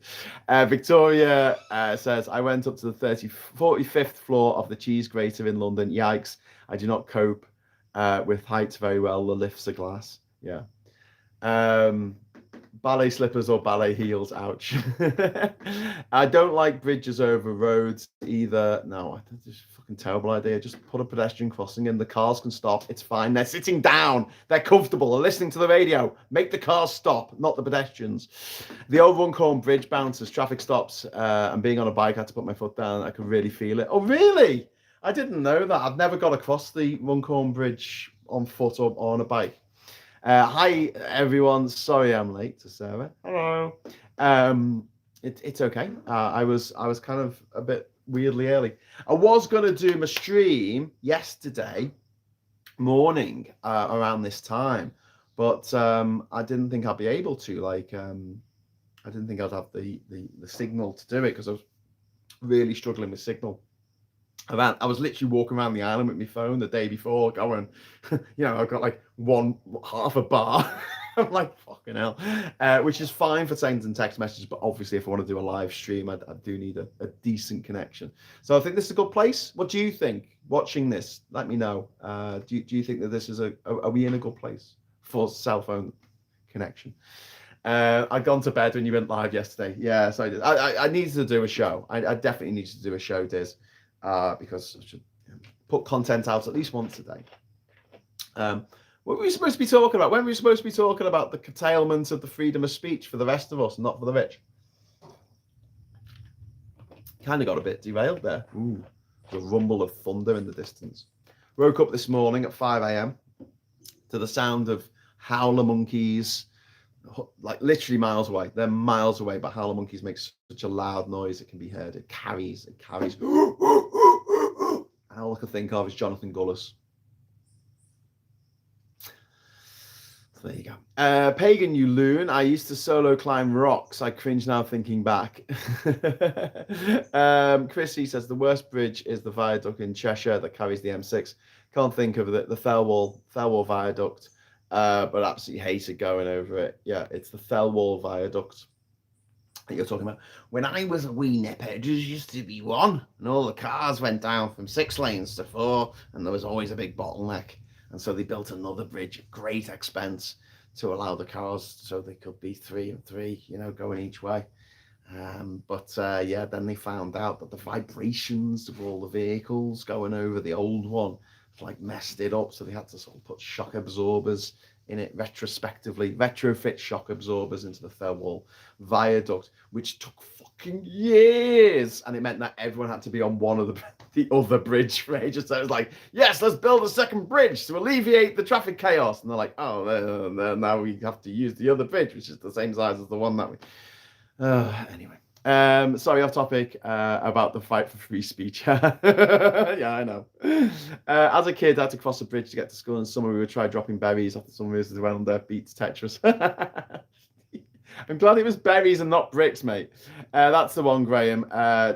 Victoria says, I went up to the 45th floor of the cheese grater in London. Yikes. I do not cope with heights very well. The lifts are glass. Yeah. Ballet slippers or ballet heels, ouch. I don't like bridges over roads either. No, I think it's a fucking terrible idea. Just put a pedestrian crossing in. The cars can stop. It's fine. They're sitting down. They're comfortable. They're listening to the radio. Make the cars stop, not the pedestrians. The old Runcorn Bridge bounces, traffic stops, and being on a bike, I had to put my foot down. I could really feel it. Oh, really? I didn't know that. I've never got across the Runcorn Bridge on foot or on a bike. Hi everyone. Sorry I'm late to Sarah. Hello. It's okay. I was kind of a bit weirdly early. I was gonna do my stream yesterday morning around this time, but I didn't think I'd be able to. I didn't think I'd have the signal to do it because I was really struggling with signal. I was literally walking around the island with my phone the day before going, I've got like half a bar. I'm like, fucking hell. Which is fine for sending text messages, but obviously if I want to do a live stream, I do need a decent connection. So I think this is a good place. What do you think? Watching this, let me know. Do you think that this is are we in a good place for cell phone connection? I'd gone to bed when you went live yesterday. Yes, I did. I needed to do a show. I definitely needed to do a show, Diz. Because I should put content out at least once a day. What were we supposed to be talking about? When were we supposed to be talking about the curtailment of the freedom of speech for the rest of us, not for the rich? Kind of got a bit derailed there. Ooh, the rumble of thunder in the distance. Woke up this morning at 5 a.m. to the sound of howler monkeys, like literally miles away. They're miles away, but howler monkeys make such a loud noise it can be heard. It carries. And all I can think of is Jonathan Gullis. So there you go. Pagan, you loon. I used to solo climb rocks. I cringe now thinking back. Chrissy says the worst bridge is the viaduct in Cheshire that carries the M6. Can't think of the Thelwall Viaduct. but absolutely hated going over it. Yeah, it's the Thelwall Viaduct that you're talking about. When I was a wee nipper, it just used to be one, and all the cars went down from 6 lanes to 4, and there was always a big bottleneck. And so they built another bridge at great expense to allow the cars so they could be 3 and 3, going each way. Then they found out that the vibrations of all the vehicles going over the old one messed it up, so they had to sort of put shock absorbers in it retrofit shock absorbers into the Thelwall Viaduct, which took fucking years, and it meant that everyone had to be on one of the other bridge for ages. So it was like, yes, let's build a second bridge to alleviate the traffic chaos, and they're like, oh, now we have to use the other bridge, which is the same size as the one that we anyway. Sorry, off topic, about the fight for free speech. Yeah, I know. As a kid, I had to cross a bridge to get to school. In summer, we would try dropping berries off the summers around there, beats Tetris. I'm glad it was berries and not bricks, mate. That's the one, Graham.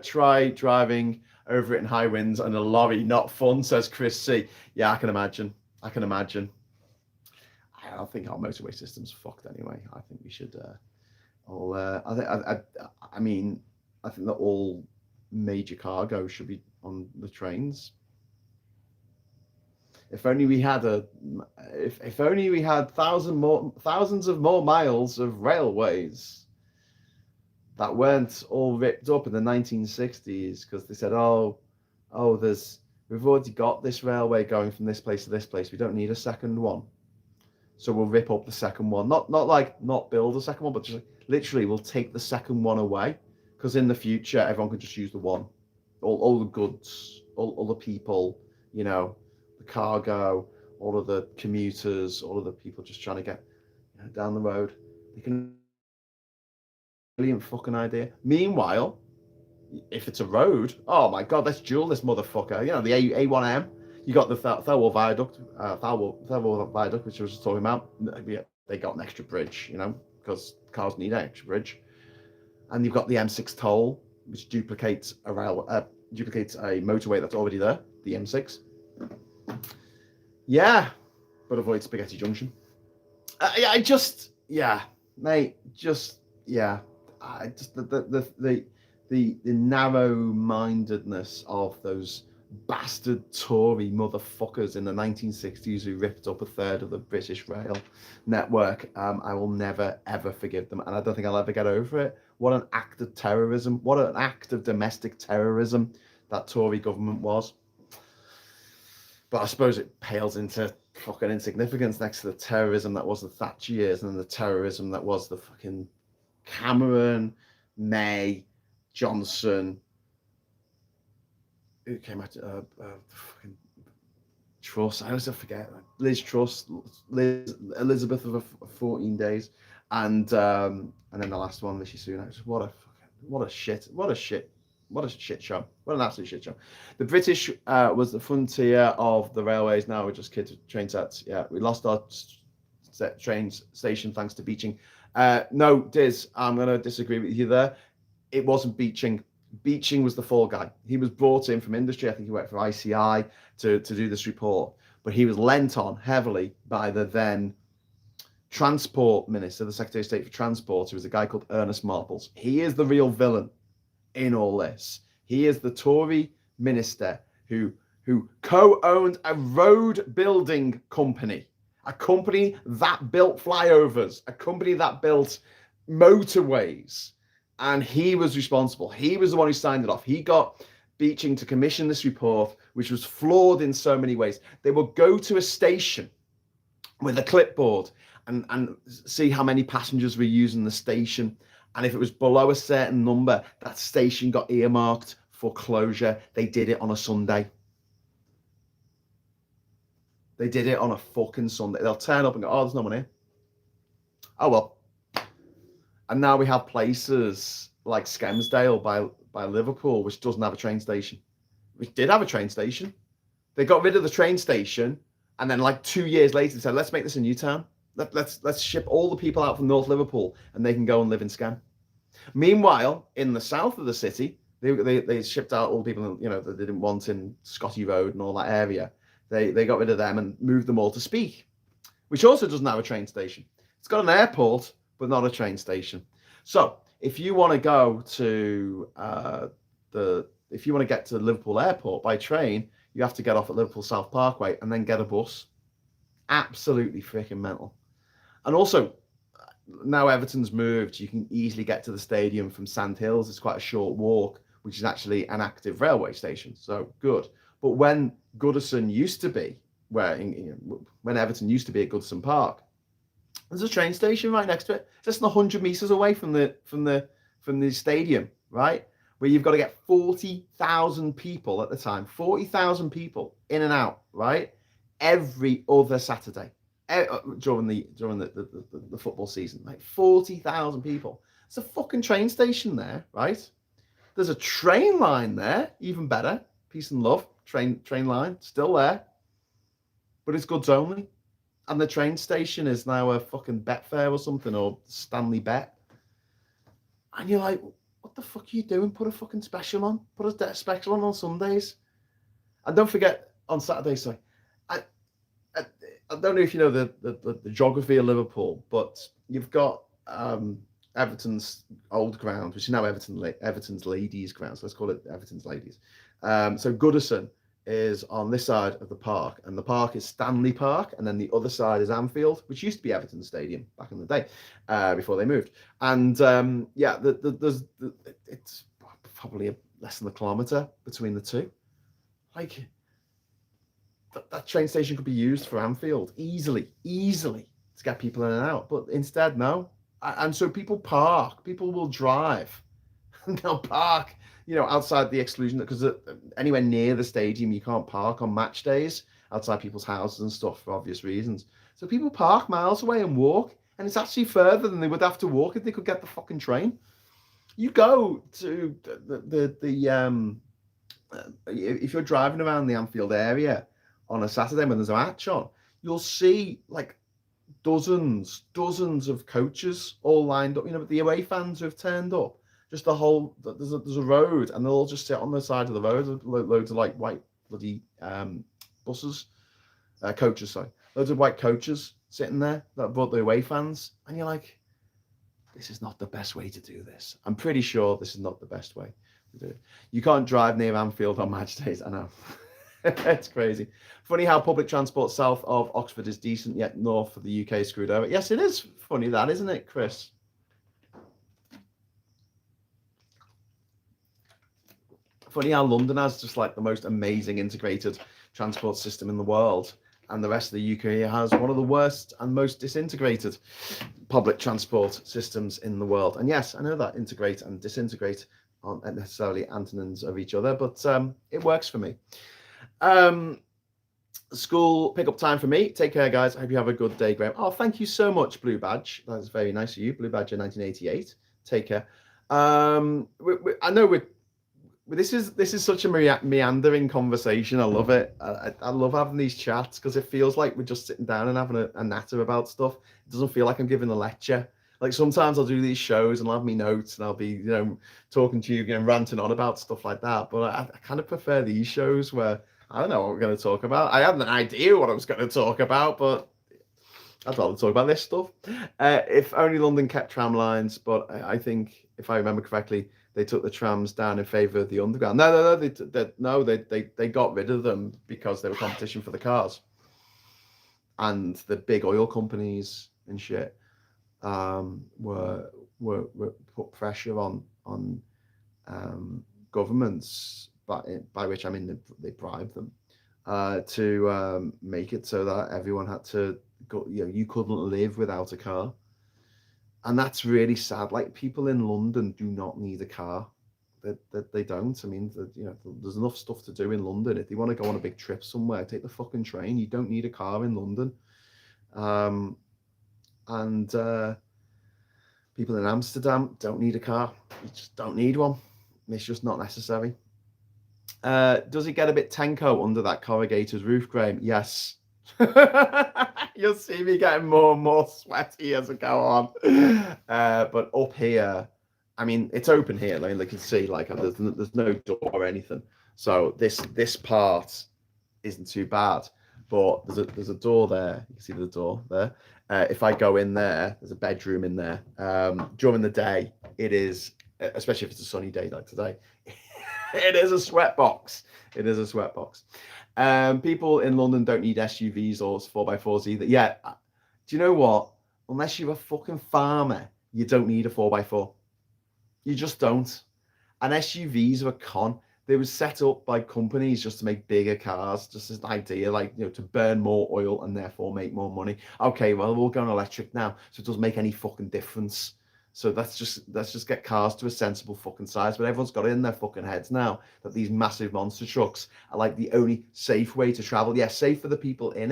Try driving over it in high winds and a lorry. Not fun, says Chris C. Yeah, I can imagine. I think our motorway system's fucked anyway. I think we should... I think that all major cargo should be on the trains. If only we had thousands of more miles of railways that weren't all ripped up in the 1960s, because they said, we've already got this railway going from this place to this place. We don't need a second one. So we'll rip up the second one. Not build a second one, but just literally we'll take the second one away, because in the future everyone could just use the one. All the goods, all the people, the cargo, all of the commuters, all of the people just trying to get down the road. They can brilliant fucking idea. Meanwhile, if it's a road, oh my god, let's duel this motherfucker. The A1M. You got the Thelwall Viaduct, which I was just talking about. They got an extra bridge, because cars need an extra bridge. And you've got the M6 toll, which duplicates a motorway that's already there, the M6. Yeah, but avoid Spaghetti Junction. The narrow-mindedness of those bastard Tory motherfuckers in the 1960s who ripped up a third of the British rail network. I will never ever forgive them, and I don't think I'll ever get over it. What an act of terrorism, what an act of domestic terrorism that Tory government was. But I suppose it pales into fucking insignificance next to the terrorism that was the Thatcher years, and the terrorism that was the fucking Cameron, May, Johnson, who came out, fucking Truss. I always forget. Liz Truss, Elizabeth of 14 days, and then the last one, Rishi Sunak. What a shit show. What an absolute shit show. The British was the frontier of the railways. Now we're just kids with train sets. Yeah, we lost our train station thanks to Beeching. No, Diz, I'm going to disagree with you there. It wasn't Beeching. Beeching was the fall guy. He was brought in from industry. I think he worked for ICI to do this report. But he was lent on heavily by the then Transport Minister, the Secretary of State for Transport, who was a guy called Ernest Marples. He is the real villain in all this. He is the Tory minister who co-owned a road building company, a company that built flyovers, a company that built motorways. And he was responsible. He was the one who signed it off. He got Beeching to commission this report, which was flawed in so many ways. They would go to a station with a clipboard and see how many passengers were using the station. And if it was below a certain number, that station got earmarked for closure. They did it on a Sunday. They did it on a fucking Sunday. They'll turn up and go, oh, there's no one here. Oh, well. And now we have places like Skelmersdale by Liverpool, which doesn't have a train station. Which did have a train station. They got rid of the train station, and then 2 years later, they said, let's make this a new town. Let's ship all the people out from North Liverpool, and they can go and live in Skem. Meanwhile, in the south of the city, they shipped out all the people that they didn't want in Scotty Road and all that area. They got rid of them and moved them all to Speke, which also doesn't have a train station. It's got an airport, but not a train station. So if you want to go to if you want to get to Liverpool Airport by train, you have to get off at Liverpool South Parkway and then get a bus. Absolutely freaking mental. And also, now Everton's moved, you can easily get to the stadium from Sand Hills. It's quite a short walk, which is actually an active railway station. So good. But when Goodison used to be, when Everton used to be at Goodison Park, there's a train station right next to it. It's less than 100 meters away from the stadium, right? Where you've got to get 40,000 people at the time, 40,000 people in and out, right? Every other Saturday during the football season, like 40,000 people. It's a fucking train station there, right? There's a train line there, even better. Peace and love, train line, still there. But it's goods only. And the train station is now a fucking Betfair or something, or Stanley Bet. And you're like, what the fuck are you doing? Put a fucking special on. Put a special on Sundays. And don't forget, on Saturdays, sorry, I don't know if you know the geography of Liverpool, but you've got Everton's old ground, which is now Everton's ladies' ground. So let's call it Everton's ladies. So Goodison is on this side of the park, and the park is Stanley Park, and then the other side is Anfield, which used to be Everton Stadium back in the day, before they moved. And it's probably less than a kilometre between the two. Like, that train station could be used for Anfield easily to get people in and out, but instead, no. And so people will drive, and they'll park, outside the exclusion, because anywhere near the stadium, you can't park on match days outside people's houses and stuff for obvious reasons. So people park miles away and walk, and it's actually further than they would have to walk if they could get the fucking train. You go to if you're driving around the Anfield area on a Saturday when there's a match on, you'll see like dozens of coaches all lined up. The away fans who have turned up. Just there's a road, and they'll all just sit on the side of the road. Loads of like white bloody buses, coaches. Sorry, loads of white coaches sitting there that brought the away fans, and you're like, this is not the best way to do this. I'm pretty sure this is not the best way to do it. You can't drive near Anfield on match days. I know. It's crazy. Funny how public transport south of Oxford is decent, yet north of the UK is screwed over. Yes, it is funny that, isn't it, Chris? Funny how London has just like the most amazing integrated transport system in the world, and the rest of the UK has one of the worst and most disintegrated public transport systems in the world. And yes, I know that integrate and disintegrate aren't necessarily antonyms of each other, but it works for me. School pickup time for me. Take care, guys. I hope you have a good day, Graham. Oh, thank you so much, Blue Badge. That's very nice of you, Blue Badge in 1988. Take care. I know this is such a meandering conversation. I love it. I love having these chats because it feels like we're just sitting down and having a natter about stuff. It doesn't feel like I'm giving a lecture. Like sometimes I'll do these shows and I'll have me notes and I'll be, talking to you, ranting on about stuff like that. But I kind of prefer these shows where I don't know what we're going to talk about. I had an idea what I was going to talk about, but I'd rather talk about this stuff. If only London kept tram lines, but I think if I remember correctly, they took the trams down in favour of the underground. No, they got rid of them because they were competition for the cars, and the big oil companies and shit were put pressure on governments, by which I mean they bribed them to make it so that everyone had to go. You couldn't live without a car. And that's really sad. Like, people in London do not need a car. They don't. I mean, there's enough stuff to do in London. If you want to go on a big trip somewhere, take the fucking train. You don't need a car in London. And people in Amsterdam don't need a car. You just don't need one. It's just not necessary. Does it get a bit tenko under that corrugated roof, Graham? Yes. You'll see me getting more and more sweaty as I go on. But up here, I mean, it's open here. Like you can see, like there's no door or anything. So this part isn't too bad. but there's a door there. You can see the door there. If I go in there, there's a bedroom in there. During the day, it is, especially if it's a sunny day like today, it is a sweat box. It is a sweat box. People in London don't need SUVs or 4x4s either. Yeah, do you know what? Unless you're a fucking farmer, you don't need a 4x4. You just don't. And SUVs are a con. They were set up by companies just to make bigger cars, just as an idea, like, you know, to burn more oil and therefore make more money. Okay, well, we're going electric now, so it doesn't make any fucking difference. So let's just get cars to a sensible fucking size. But everyone's got it in their fucking heads now that these massive monster trucks are like the only safe way to travel. Yeah, safe for the people in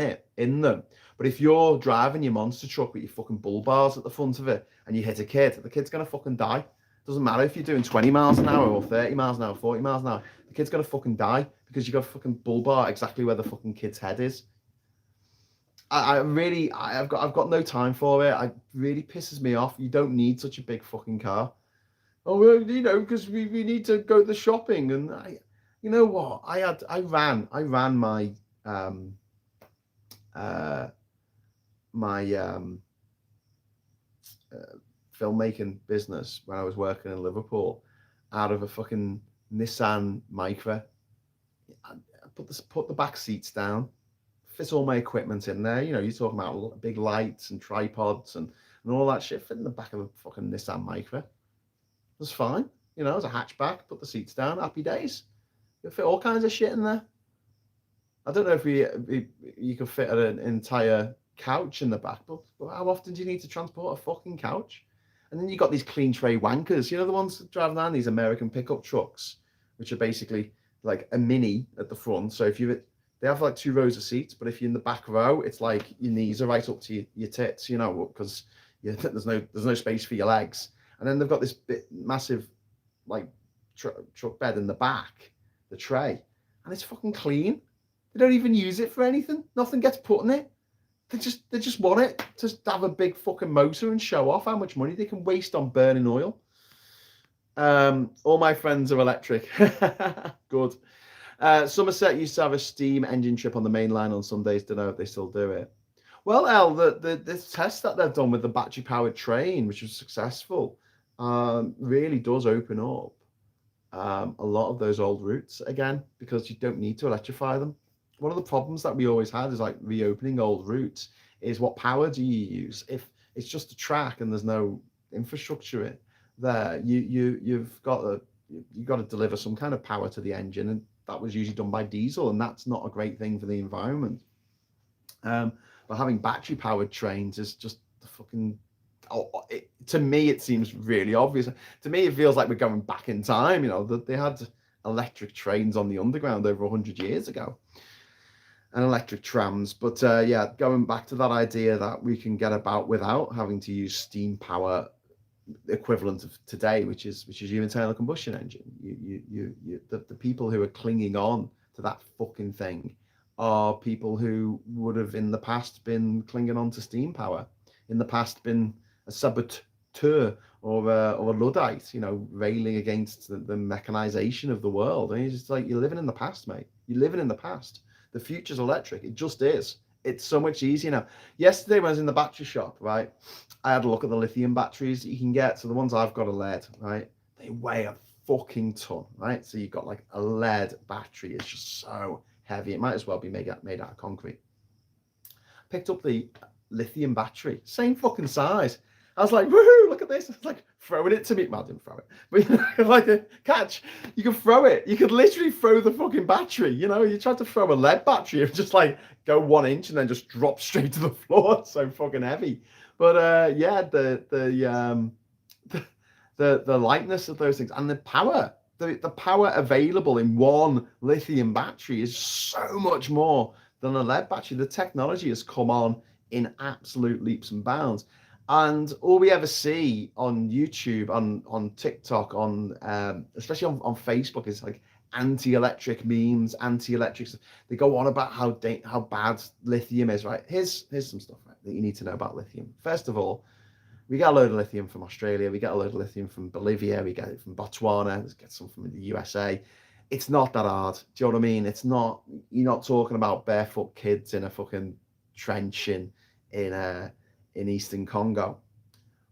them. But if you're driving your monster truck with your fucking bull bars at the front of it and you hit a kid, the kid's gonna fucking die. Doesn't matter if you're doing 20 miles an hour or 30 miles an hour, 40 miles an hour. The kid's gonna fucking die because you got a fucking bull bar exactly where the fucking kid's head is. I've got no time for it. It really pisses me off. You don't need such a big fucking car. Oh, well, you know, because we need to go to the shopping. And you know what? I ran my filmmaking business when I was working in Liverpool out of a fucking Nissan Micra. I put the back seats down, fit all my equipment in there. You know, you're talking about big lights and tripods and all that shit fit in the back of a fucking Nissan Micra. It was fine. You know, it was a hatchback, put the seats down, happy days. You fit all kinds of shit in there. I don't know if you could fit an entire couch in the back, but how often do you need to transport a fucking couch? And then you got these clean tray wankers, you know, the ones that drive down these American pickup trucks, which are basically like a mini at the front. So they have like 2 rows of seats, but if you're in the back row, it's like your knees are right up to your tits, you know, because there's no space for your legs. And then they've got this massive like truck bed in the back, the tray, and it's fucking clean. They don't even use it for anything. Nothing gets put in it. They just want it to have a big fucking motor and show off how much money they can waste on burning oil. All my friends are electric. Good. Somerset used to have a steam engine trip on the main line on Sundays. Don't know if they still do it. Well, El, the test that they've done with the battery-powered train, which was successful, really does open up a lot of those old routes again, because you don't need to electrify them. One of the problems that we always had is like reopening old routes is what power do you use? If it's just a track and there's no infrastructure there, you've got to deliver some kind of power to the engine, and that was usually done by diesel, and that's not a great thing for the environment. But having battery powered trains is just the fucking to me it seems really obvious. To me it feels like we're going back in time, you know, that they had electric trains on the underground over 100 years ago. And electric trams, but yeah, going back to that idea that we can get about without having to use steam power, equivalent of today, which is your internal combustion engine. The people who are clinging on to that fucking thing are people who would have in the past been clinging on to steam power, in the past been a saboteur or a Luddite, you know, railing against the mechanization of the world. And it's just like, you're living in the past, mate. You're living in the past. The future's electric. It just is. It's so much easier now. Yesterday when I was in the battery shop, right, I had a look at the lithium batteries that you can get. So the ones I've got are lead, right? They weigh a fucking ton, right? So you've got like a lead battery. It's just so heavy. It might as well be made out of concrete. Picked up the lithium battery, same fucking size. I was like, woohoo, look at this. It's like throwing it to me. Well, I didn't throw it. But you know, like a catch, you could throw it. You could literally throw the fucking battery. You know, you tried to throw a lead battery, it would just like go 1 inch and then just drop straight to the floor. It's so fucking heavy. But yeah, the lightness of those things and the power, the power available in one lithium battery is so much more than a lead battery. The technology has come on in absolute leaps and bounds. And all we ever see on YouTube, on TikTok, especially on Facebook, is like anti-electric memes, anti-electric. They go on about how bad lithium is, right? Here's some stuff, right, that you need to know about lithium. First of all, we get a load of lithium from Australia. We get a load of lithium from Bolivia. We get it from Botswana. We get some from the USA. it's not that hard. Do you know what I mean? It's not. You're not talking about barefoot kids in a fucking trench in Eastern Congo.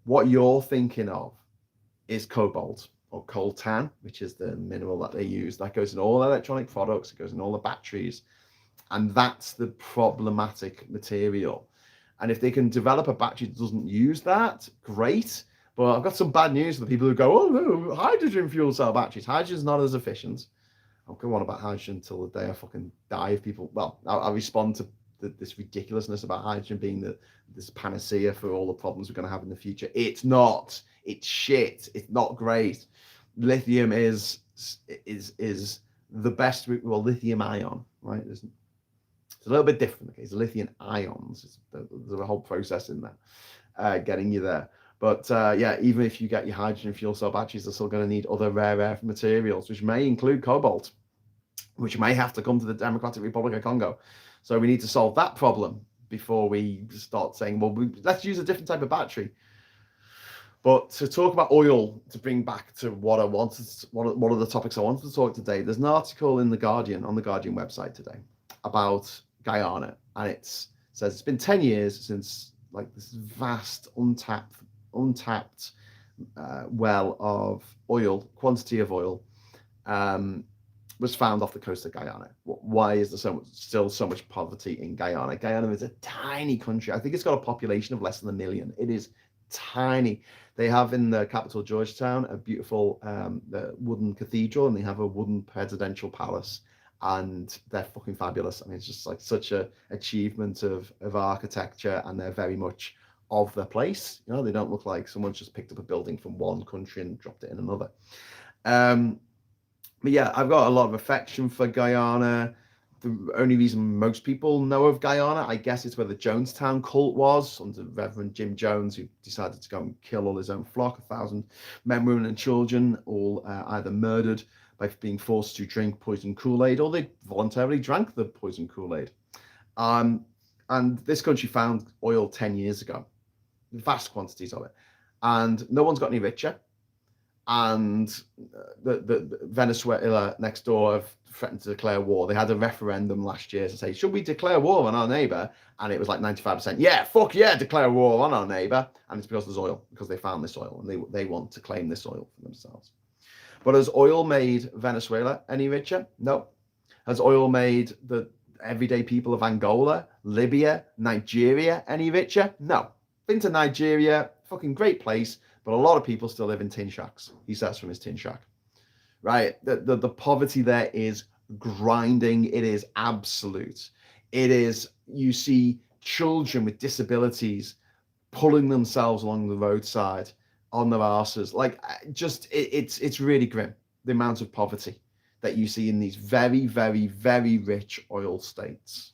What you're thinking of is cobalt or coltan, which is the mineral that they use. That goes in all electronic products. It goes in all the batteries, and that's the problematic material. And if they can develop a battery that doesn't use that, great. But I've got some bad news for the people who go, oh no, hydrogen fuel cell batteries. Hydrogen's not as efficient. I'll go on about hydrogen until the day I fucking die. If people, well, I'll respond to this ridiculousness about hydrogen being this panacea for all the problems we're going to have in the future. It's not. It's shit. It's not great. Lithium is the best. Well, lithium ion, right? It's a little bit different. Okay, it's lithium ions. There's a whole process in there, getting you there. But yeah, even if you get your hydrogen fuel cell batteries, they're still going to need other rare earth materials, which may include cobalt, which may have to come to the Democratic Republic of Congo. So we need to solve that problem before we start saying, well, let's use a different type of battery. But to talk about oil, to bring back to what I wanted, one of the topics I wanted to talk today, there's an article in The Guardian, on the Guardian website today, about Guyana. And it says it's been 10 years since like this vast, untapped well of oil, quantity of oil, was found off the coast of Guyana. Why is there still so much poverty in Guyana? Guyana is a tiny country. I think it's got a population of less than 1 million. It is tiny. They have in the capital, Georgetown, a beautiful wooden cathedral, and they have a wooden presidential palace, and they're fucking fabulous. I mean, it's just like such a achievement of architecture, and they're very much of their place. You know, they don't look like someone's just picked up a building from one country and dropped it in another. But yeah, I've got a lot of affection for Guyana. The only reason most people know of Guyana, I guess, is where the Jonestown cult was, under Reverend Jim Jones, who decided to go and kill all his own flock, 1,000 men, women, and children, all either murdered by being forced to drink poison Kool-Aid, or they voluntarily drank the poison Kool-Aid. And this country found oil 10 years ago, vast quantities of it, and no one's got any richer. And the Venezuela next door have threatened to declare war. They had a referendum last year to say, should we declare war on our neighbor? And it was like 95%. Yeah, fuck yeah, declare war on our neighbor. And it's because there's oil, because they found this oil, and they want to claim this oil for themselves. But has oil made Venezuela any richer? No. Has oil made the everyday people of Angola, Libya, Nigeria any richer? No. Been to Nigeria, fucking great place. But a lot of people still live in tin shacks. He says from his tin shack, right? The poverty there is grinding. It is absolute. It is, you see children with disabilities pulling themselves along the roadside on their arses. Like, just, it's really grim, the amount of poverty that you see in these very, very, very rich oil states.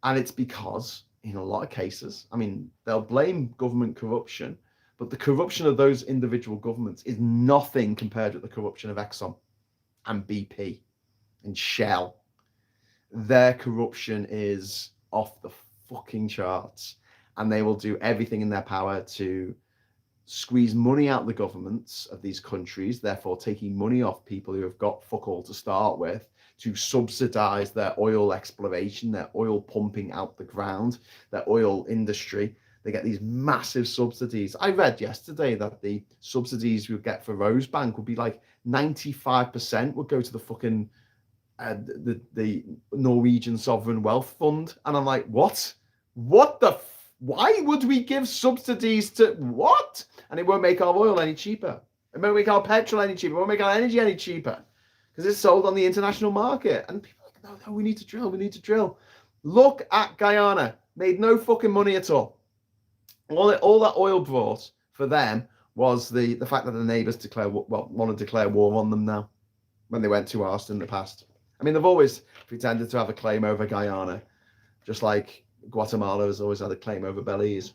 And it's because, in a lot of cases, I mean, they'll blame government corruption, but the corruption of those individual governments is nothing compared with the corruption of Exxon and BP and Shell. Their corruption is off the fucking charts, and they will do everything in their power to squeeze money out of the governments of these countries, therefore taking money off people who have got fuck all to start with, to subsidize their oil exploration, their oil pumping out the ground, their oil industry. They get these massive subsidies. I read yesterday that the subsidies we would get for Rosebank would be like 95% would go to the fucking the Norwegian Sovereign Wealth Fund. And I'm like, what? What the? Why would we give subsidies to what? And it won't make our oil any cheaper. It won't make our petrol any cheaper. It won't make our energy any cheaper because it's sold on the international market. And people are like, no, we need to drill. We need to drill. Look at Guyana. Made no fucking money at all. All that oil brought for them was the fact that the neighbours want to declare war on them now when they went too arse in the past. I mean, they've always pretended to have a claim over Guyana, just like Guatemala has always had a claim over Belize.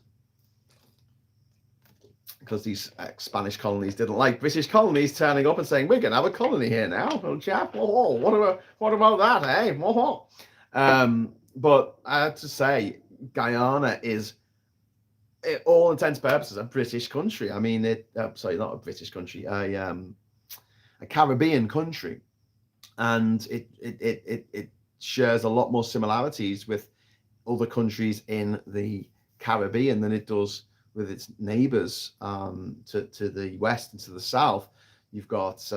Because these Spanish colonies didn't like British colonies turning up and saying, we're going to have a colony here now, old chap. Oh, what about that, eh? But I have to say, Guyana is, all intents and purposes, a British country. I mean, sorry, not a British country, a Caribbean country. and it shares a lot more similarities with other countries in the Caribbean than it does with its neighbors to the west and to the south. You've got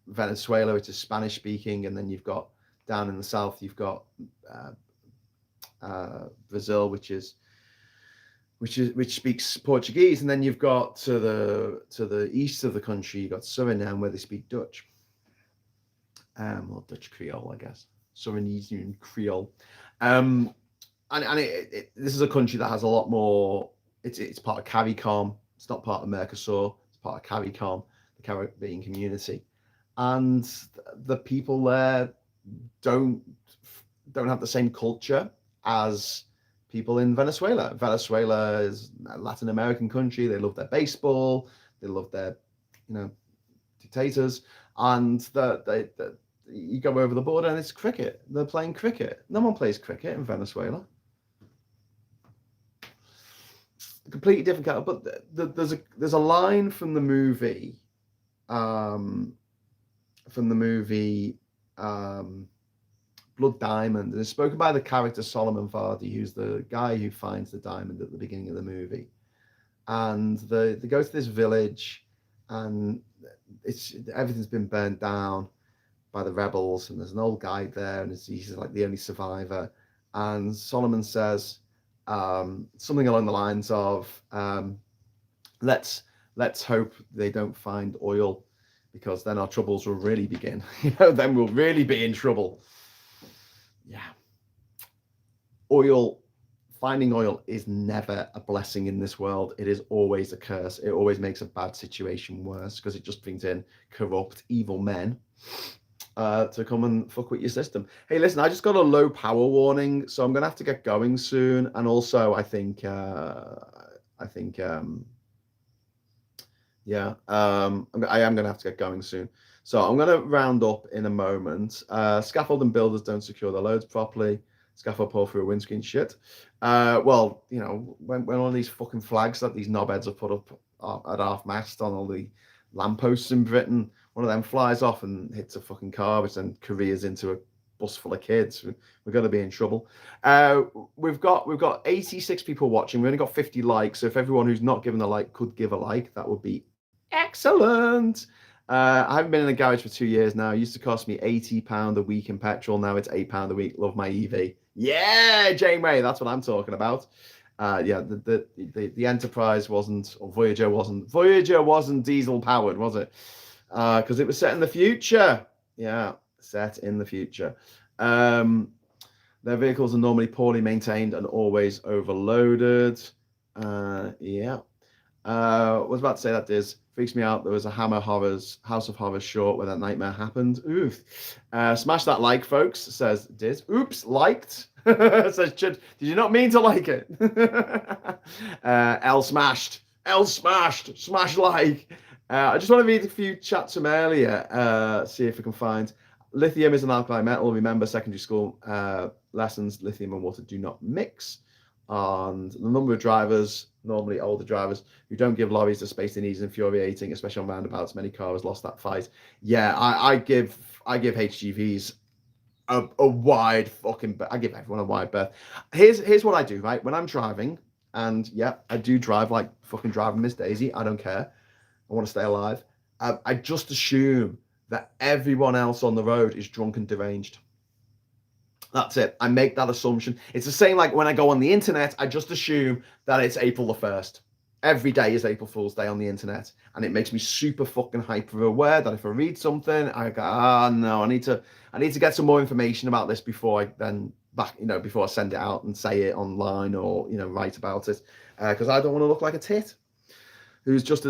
Venezuela, which is Spanish speaking, and then you've got down in the south, you've got Brazil, which speaks Portuguese, and then you've got to the east of the country, you've got Suriname, where they speak Dutch, or Dutch Creole, I guess, Suriname Creole. And this is a country that has a lot more. It's part of CARICOM. It's not part of Mercosur. It's part of CARICOM, the Caribbean community, and the people there don't have the same culture as people in Venezuela. Venezuela is a Latin American country. They love their baseball. They love their, dictators, and you go over the border and it's cricket. They're playing cricket. No one plays cricket in Venezuela. Completely different kind of, but there's a line from the movie Blood Diamond, and it's spoken by the character Solomon Vardy, who's the guy who finds the diamond at the beginning of the movie. And they go to this village, and everything's been burnt down by the rebels, and there's an old guy there, and he's like the only survivor. And Solomon says something along the lines of, let's hope they don't find oil, because then our troubles will really begin. Then we'll really be in trouble. Yeah. Finding oil is never a blessing in this world. It is always a curse. It always makes a bad situation worse, because it just brings in corrupt, evil men to come and fuck with your system. Hey, listen, I just got a low power warning, so I'm gonna have to get going soon. And also, I am gonna have to get going soon. So I'm gonna round up in a moment. Scaffold and builders don't secure their loads properly. Scaffold pull through a windscreen shit. When one of these fucking flags that these knobheads have put up at half mast on all the lampposts in Britain, one of them flies off and hits a fucking car, which then careers into a bus full of kids. We're going to be in trouble. We've got 86 people watching. We only got 50 likes. So if everyone who's not given a like could give a like, that would be excellent. I haven't been in a garage for 2 years now. It used to cost me £80 a week in petrol. Now it's £8 a week. Love my EV. Yeah, Janeway, that's what I'm talking about. The Enterprise wasn't, or Voyager wasn't diesel powered, was it? Because it was set in the future. Yeah, set in the future. Their vehicles are normally poorly maintained and always overloaded. I was about to say that Diz freaks me out. There was a House of Horrors short where that nightmare happened. Oof. Smash that like, folks, says Diz. Oops, liked. Says Chid, did you not mean to like it? L smashed, smash like. I just want to read a few chats from earlier, see if we can find. Lithium is an alkali metal. Remember secondary school lessons, lithium and water do not mix. And the number of drivers, normally older drivers, who don't give lorries the space they need is infuriating, especially on roundabouts. Many cars lost that fight. Yeah, I give HGVs a wide fucking, I give everyone a wide berth. Here's what I do, right? When I'm driving, and yeah, I do drive like fucking driving Miss Daisy. I don't care. I want to stay alive. I just assume that everyone else on the road is drunk and deranged. That's it. I make that assumption. It's the same like when I go on the internet, I just assume that it's April the 1st. Every day is April Fool's Day on the internet. And it makes me super fucking hyper aware that if I read something, I go, no, I need to get some more information about this before I send it out and say it online or, write about it. Because I don't want to look like a tit who's just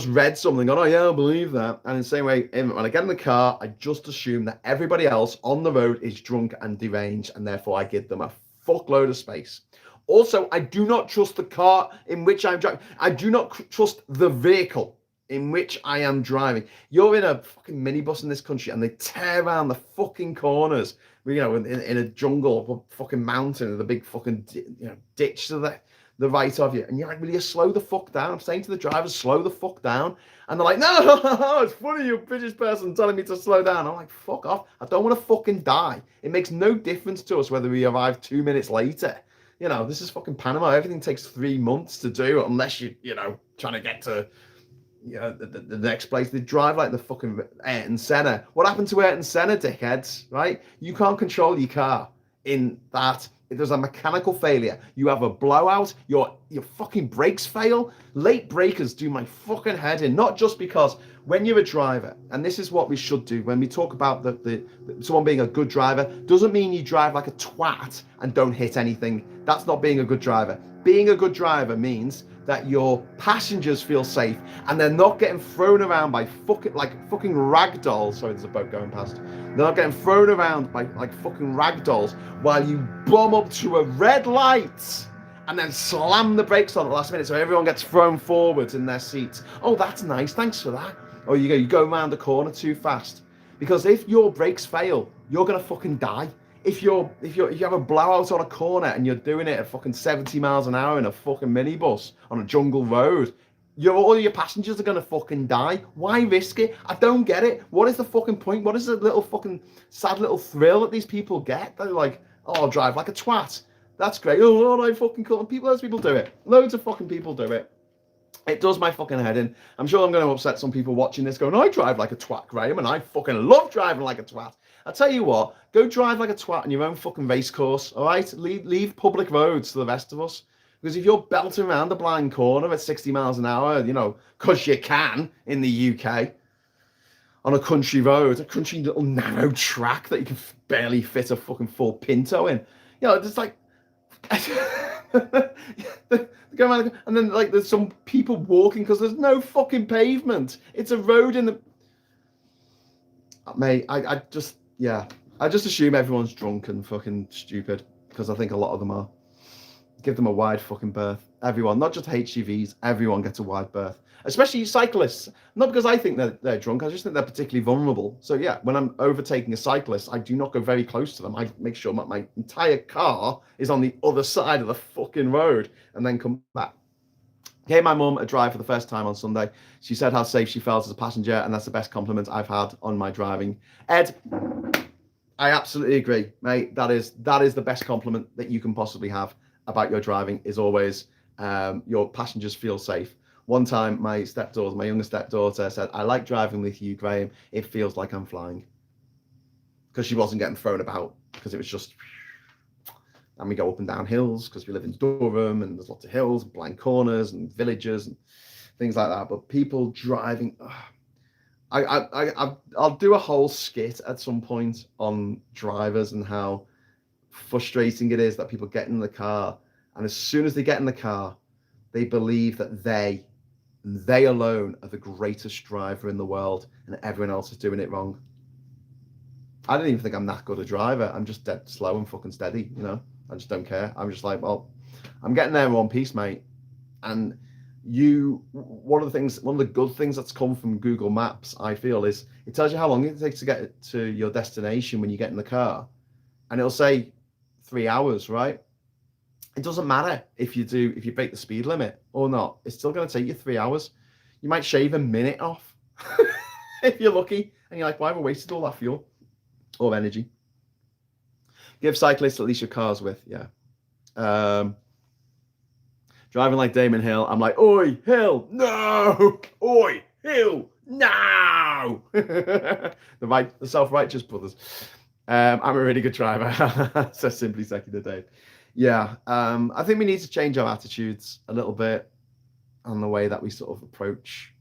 read something, going, oh yeah, I believe that. And in the same way, when I get in the car, I just assume that everybody else on the road is drunk and deranged, and therefore I give them a fuckload of space. Also, I do not trust the car in which I'm driving. I do not trust the vehicle in which I am driving. You're in a fucking minibus in this country, and they tear around the fucking corners, in a jungle or fucking mountain with a big fucking ditch. So that the right of you. And you're like, will you slow the fuck down? I'm saying to the drivers, slow the fuck down. And they're like, no, it's funny, you British person telling me to slow down. I'm like, fuck off. I don't want to fucking die. It makes no difference to us whether we arrive 2 minutes later. You know, this is fucking Panama. Everything takes 3 months to do unless you know, trying to get to, you know, the next place. They drive like the fucking Ayrton Senna. What happened to Ayrton Senna, dickheads, right? You can't control your car in that. If there's a mechanical failure, you have a blowout, your fucking brakes fail. Late breakers do my fucking head in. Not just because when you're a driver, and this is what we should do when we talk about the someone being a good driver, doesn't mean you drive like a twat and don't hit anything. That's not being a good driver. Being a good driver means that your passengers feel safe and they're not getting thrown around by fucking rag dolls. Sorry, there's a boat going past. They're not getting thrown around by like fucking rag dolls while you bomb up to a red light and then slam the brakes on at the last minute so everyone gets thrown forwards in their seats. Oh, that's nice, thanks for that. Or you go around the corner too fast. Because if your brakes fail, you're gonna fucking die. If you have a blowout on a corner and you're doing it at fucking 70 miles an hour in a fucking minibus on a jungle road, all your passengers are gonna fucking die. Why risk it? I don't get it. What is the fucking point? What is the little fucking sad little thrill that these people get? They're like, oh, I'll drive like a twat. That's great. Oh, I fucking cool. Loads of people do it. Loads of fucking people do it. It does my fucking head in. I'm sure I'm going to upset some people watching this going, I drive like a twat, Graham, and I fucking love driving like a twat. I'll tell you what, go drive like a twat on your own fucking race course, all right? Leave public roads to the rest of us. Because if you're belting around the blind corner at 60 miles an hour, you know, because you can in the UK, on a country road, a country little narrow track that you can barely fit a fucking full Pinto in, you know, it's like... and then like there's some people walking because there's no fucking pavement. It's a road in the... Mate, I just assume everyone's drunk and fucking stupid because I think a lot of them are. Give them a wide fucking berth. Everyone, not just HGVs, everyone gets a wide berth. Especially cyclists. Not because I think they're drunk, I just think they're particularly vulnerable. So yeah, when I'm overtaking a cyclist, I do not go very close to them. I make sure my entire car is on the other side of the fucking road and then come back. Gave my mum a drive for the first time on Sunday. She said how safe she felt as a passenger, and that's the best compliment I've had on my driving. Ed, I absolutely agree, mate. That is the best compliment that you can possibly have about your driving, is always your passengers feel safe. One time, my younger stepdaughter said, I like driving with you, Graham. It feels like I'm flying. Because she wasn't getting thrown about, because it was just... And we go up and down hills because we live in Durham and there's lots of hills, blind corners and villages and things like that. But people driving... I'll do a whole skit at some point on drivers and how frustrating it is that people get in the car, and as soon as they get in the car, they believe that they alone are the greatest driver in the world and everyone else is doing it wrong. I don't even think I'm that good a driver. I'm just dead slow and fucking steady, you know. I just don't care. I'm just like, well, I'm getting there in one piece, mate. And one of the good things that's come from Google Maps, I feel, is it tells you how long it takes to get to your destination when you get in the car. And it'll say 3 hours, right? It doesn't matter if you break the speed limit or not. It's still going to take you 3 hours. You might shave a minute off if you're lucky. And you're like, why have I wasted all that fuel or energy? Give cyclists at least your car's with, yeah. Driving like Damon Hill, I'm like, oi, Hill, no! Oi, Hill, no! The self-righteous brothers. I'm a really good driver. So simply second to Dave. Yeah, I think we need to change our attitudes a little bit on the way that we sort of approach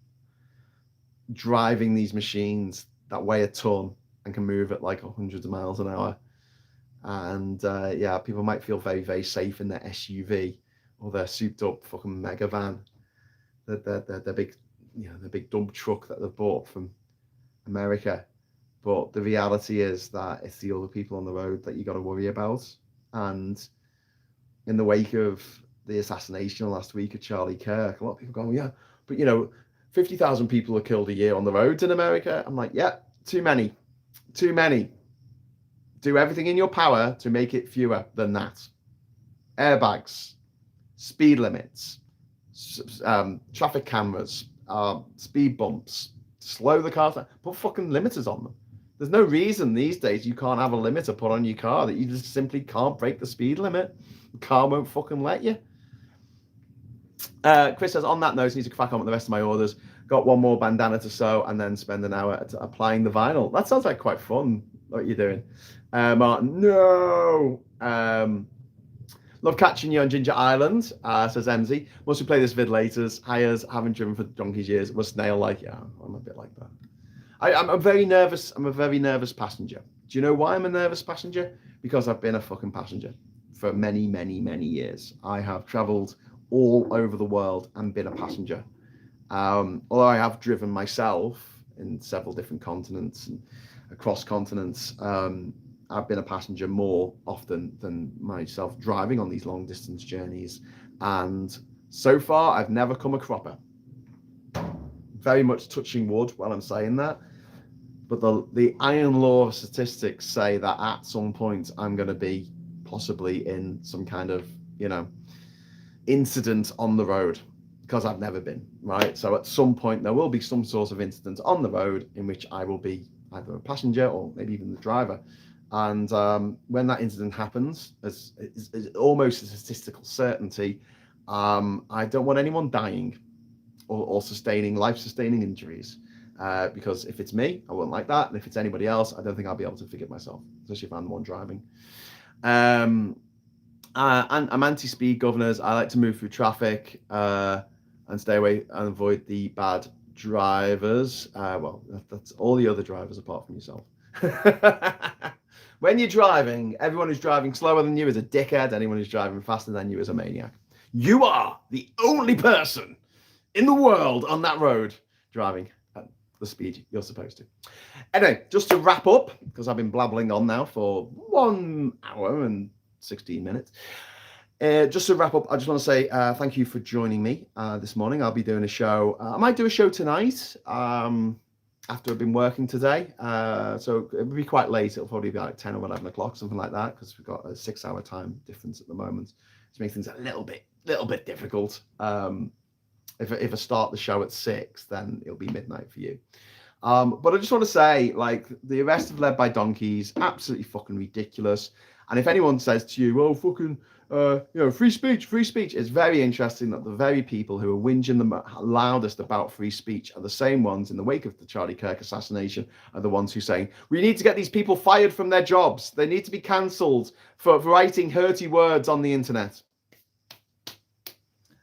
driving these machines that weigh a ton and can move at like 100 miles an hour. And yeah, people might feel very, very safe in their SUV or their souped up fucking mega van, the big, you know, the big dump truck that they've bought from America. But the reality is that it's the other people on the road that you got to worry about. And in the wake of the assassination last week of Charlie Kirk, a lot of people going, yeah, but you know, 50,000 people are killed a year on the roads in America. I'm like, yeah, too many. Do everything in your power to make it fewer than that. Airbags, speed limits, traffic cameras, speed bumps, slow the cars down, put fucking limiters on them. There's no reason these days you can't have a limiter put on your car that you just simply can't break the speed limit. The car won't fucking let you. Chris says, on that note, I need to crack on with the rest of my orders. Got one more bandana to sew and then spend an hour applying the vinyl. That sounds like quite fun, what you're doing. Martin, no. Love catching you on Jinja Island, says MZ. Must we play this vid later? Hires, haven't driven for donkey's years. Was snail like? Yeah, I'm a bit like that. I'm very nervous. I'm a very nervous passenger. Do you know why I'm a nervous passenger? Because I've been a fucking passenger for many, many, many years. I have travelled all over the world and been a passenger. Although I have driven myself in several different continents and across continents, I've been a passenger more often than myself driving on these long distance journeys. And so far, I've never come a cropper. Very much touching wood while I'm saying that. But the iron law of statistics say that at some point I'm going to be possibly in some kind of, incident on the road, because I've never been, right? So at some point there will be some sort of incident on the road in which I will be either a passenger or maybe even the driver. And when that incident happens, as almost a statistical certainty, I don't want anyone dying or sustaining life-sustaining injuries. Because if it's me, I won't like that. And if it's anybody else, I don't think I'll be able to forgive myself, especially if I'm the one driving. And I'm anti-speed governors. I like to move through traffic and stay away and avoid the bad drivers. Well, that's all the other drivers apart from yourself. When you're driving, everyone who's driving slower than you is a dickhead. Anyone who's driving faster than you is a maniac. You are the only person in the world on that road driving at the speed you're supposed to. Anyway, just to wrap up, because I've been blabbling on now for 1 hour and 16 minutes. Just to wrap up, I just want to say thank you for joining me this morning. I'll be doing a show. I might do a show tonight after I've been working today. So it'll be quite late. It'll probably be like 10 or 11 o'clock, something like that, because we've got a 6-hour time difference at the moment to make things a little bit difficult. If I start the show at 6, then it'll be midnight for you. But I just want to say, like, the arrest of led by donkeys, absolutely fucking ridiculous. And if anyone says to you, "Oh, fucking, free speech," it's very interesting that the very people who are whinging the loudest about free speech are the same ones in the wake of the Charlie Kirk assassination, are the ones who are saying, we need to get these people fired from their jobs. They need to be cancelled for writing hurty words on the internet.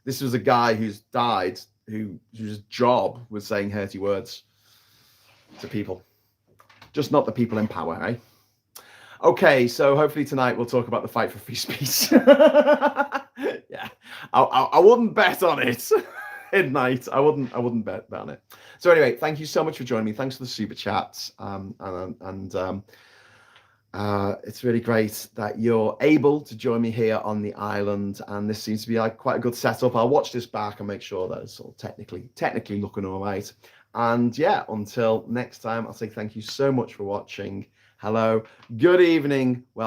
This was a guy who's died, whose job was saying hurty words to people. Just not the people in power, eh? Okay, so hopefully tonight we'll talk about the fight for free speech. Yeah, I wouldn't bet on it at night. I wouldn't bet on it. So anyway, thank you so much for joining me. Thanks for the super chats. It's really great that you're able to join me here on the island, and this seems to be like quite a good setup. I'll watch this back and make sure that it's sort of technically looking all right. And yeah, until next time, I'll say thank you so much for watching. Hello, good evening. Well.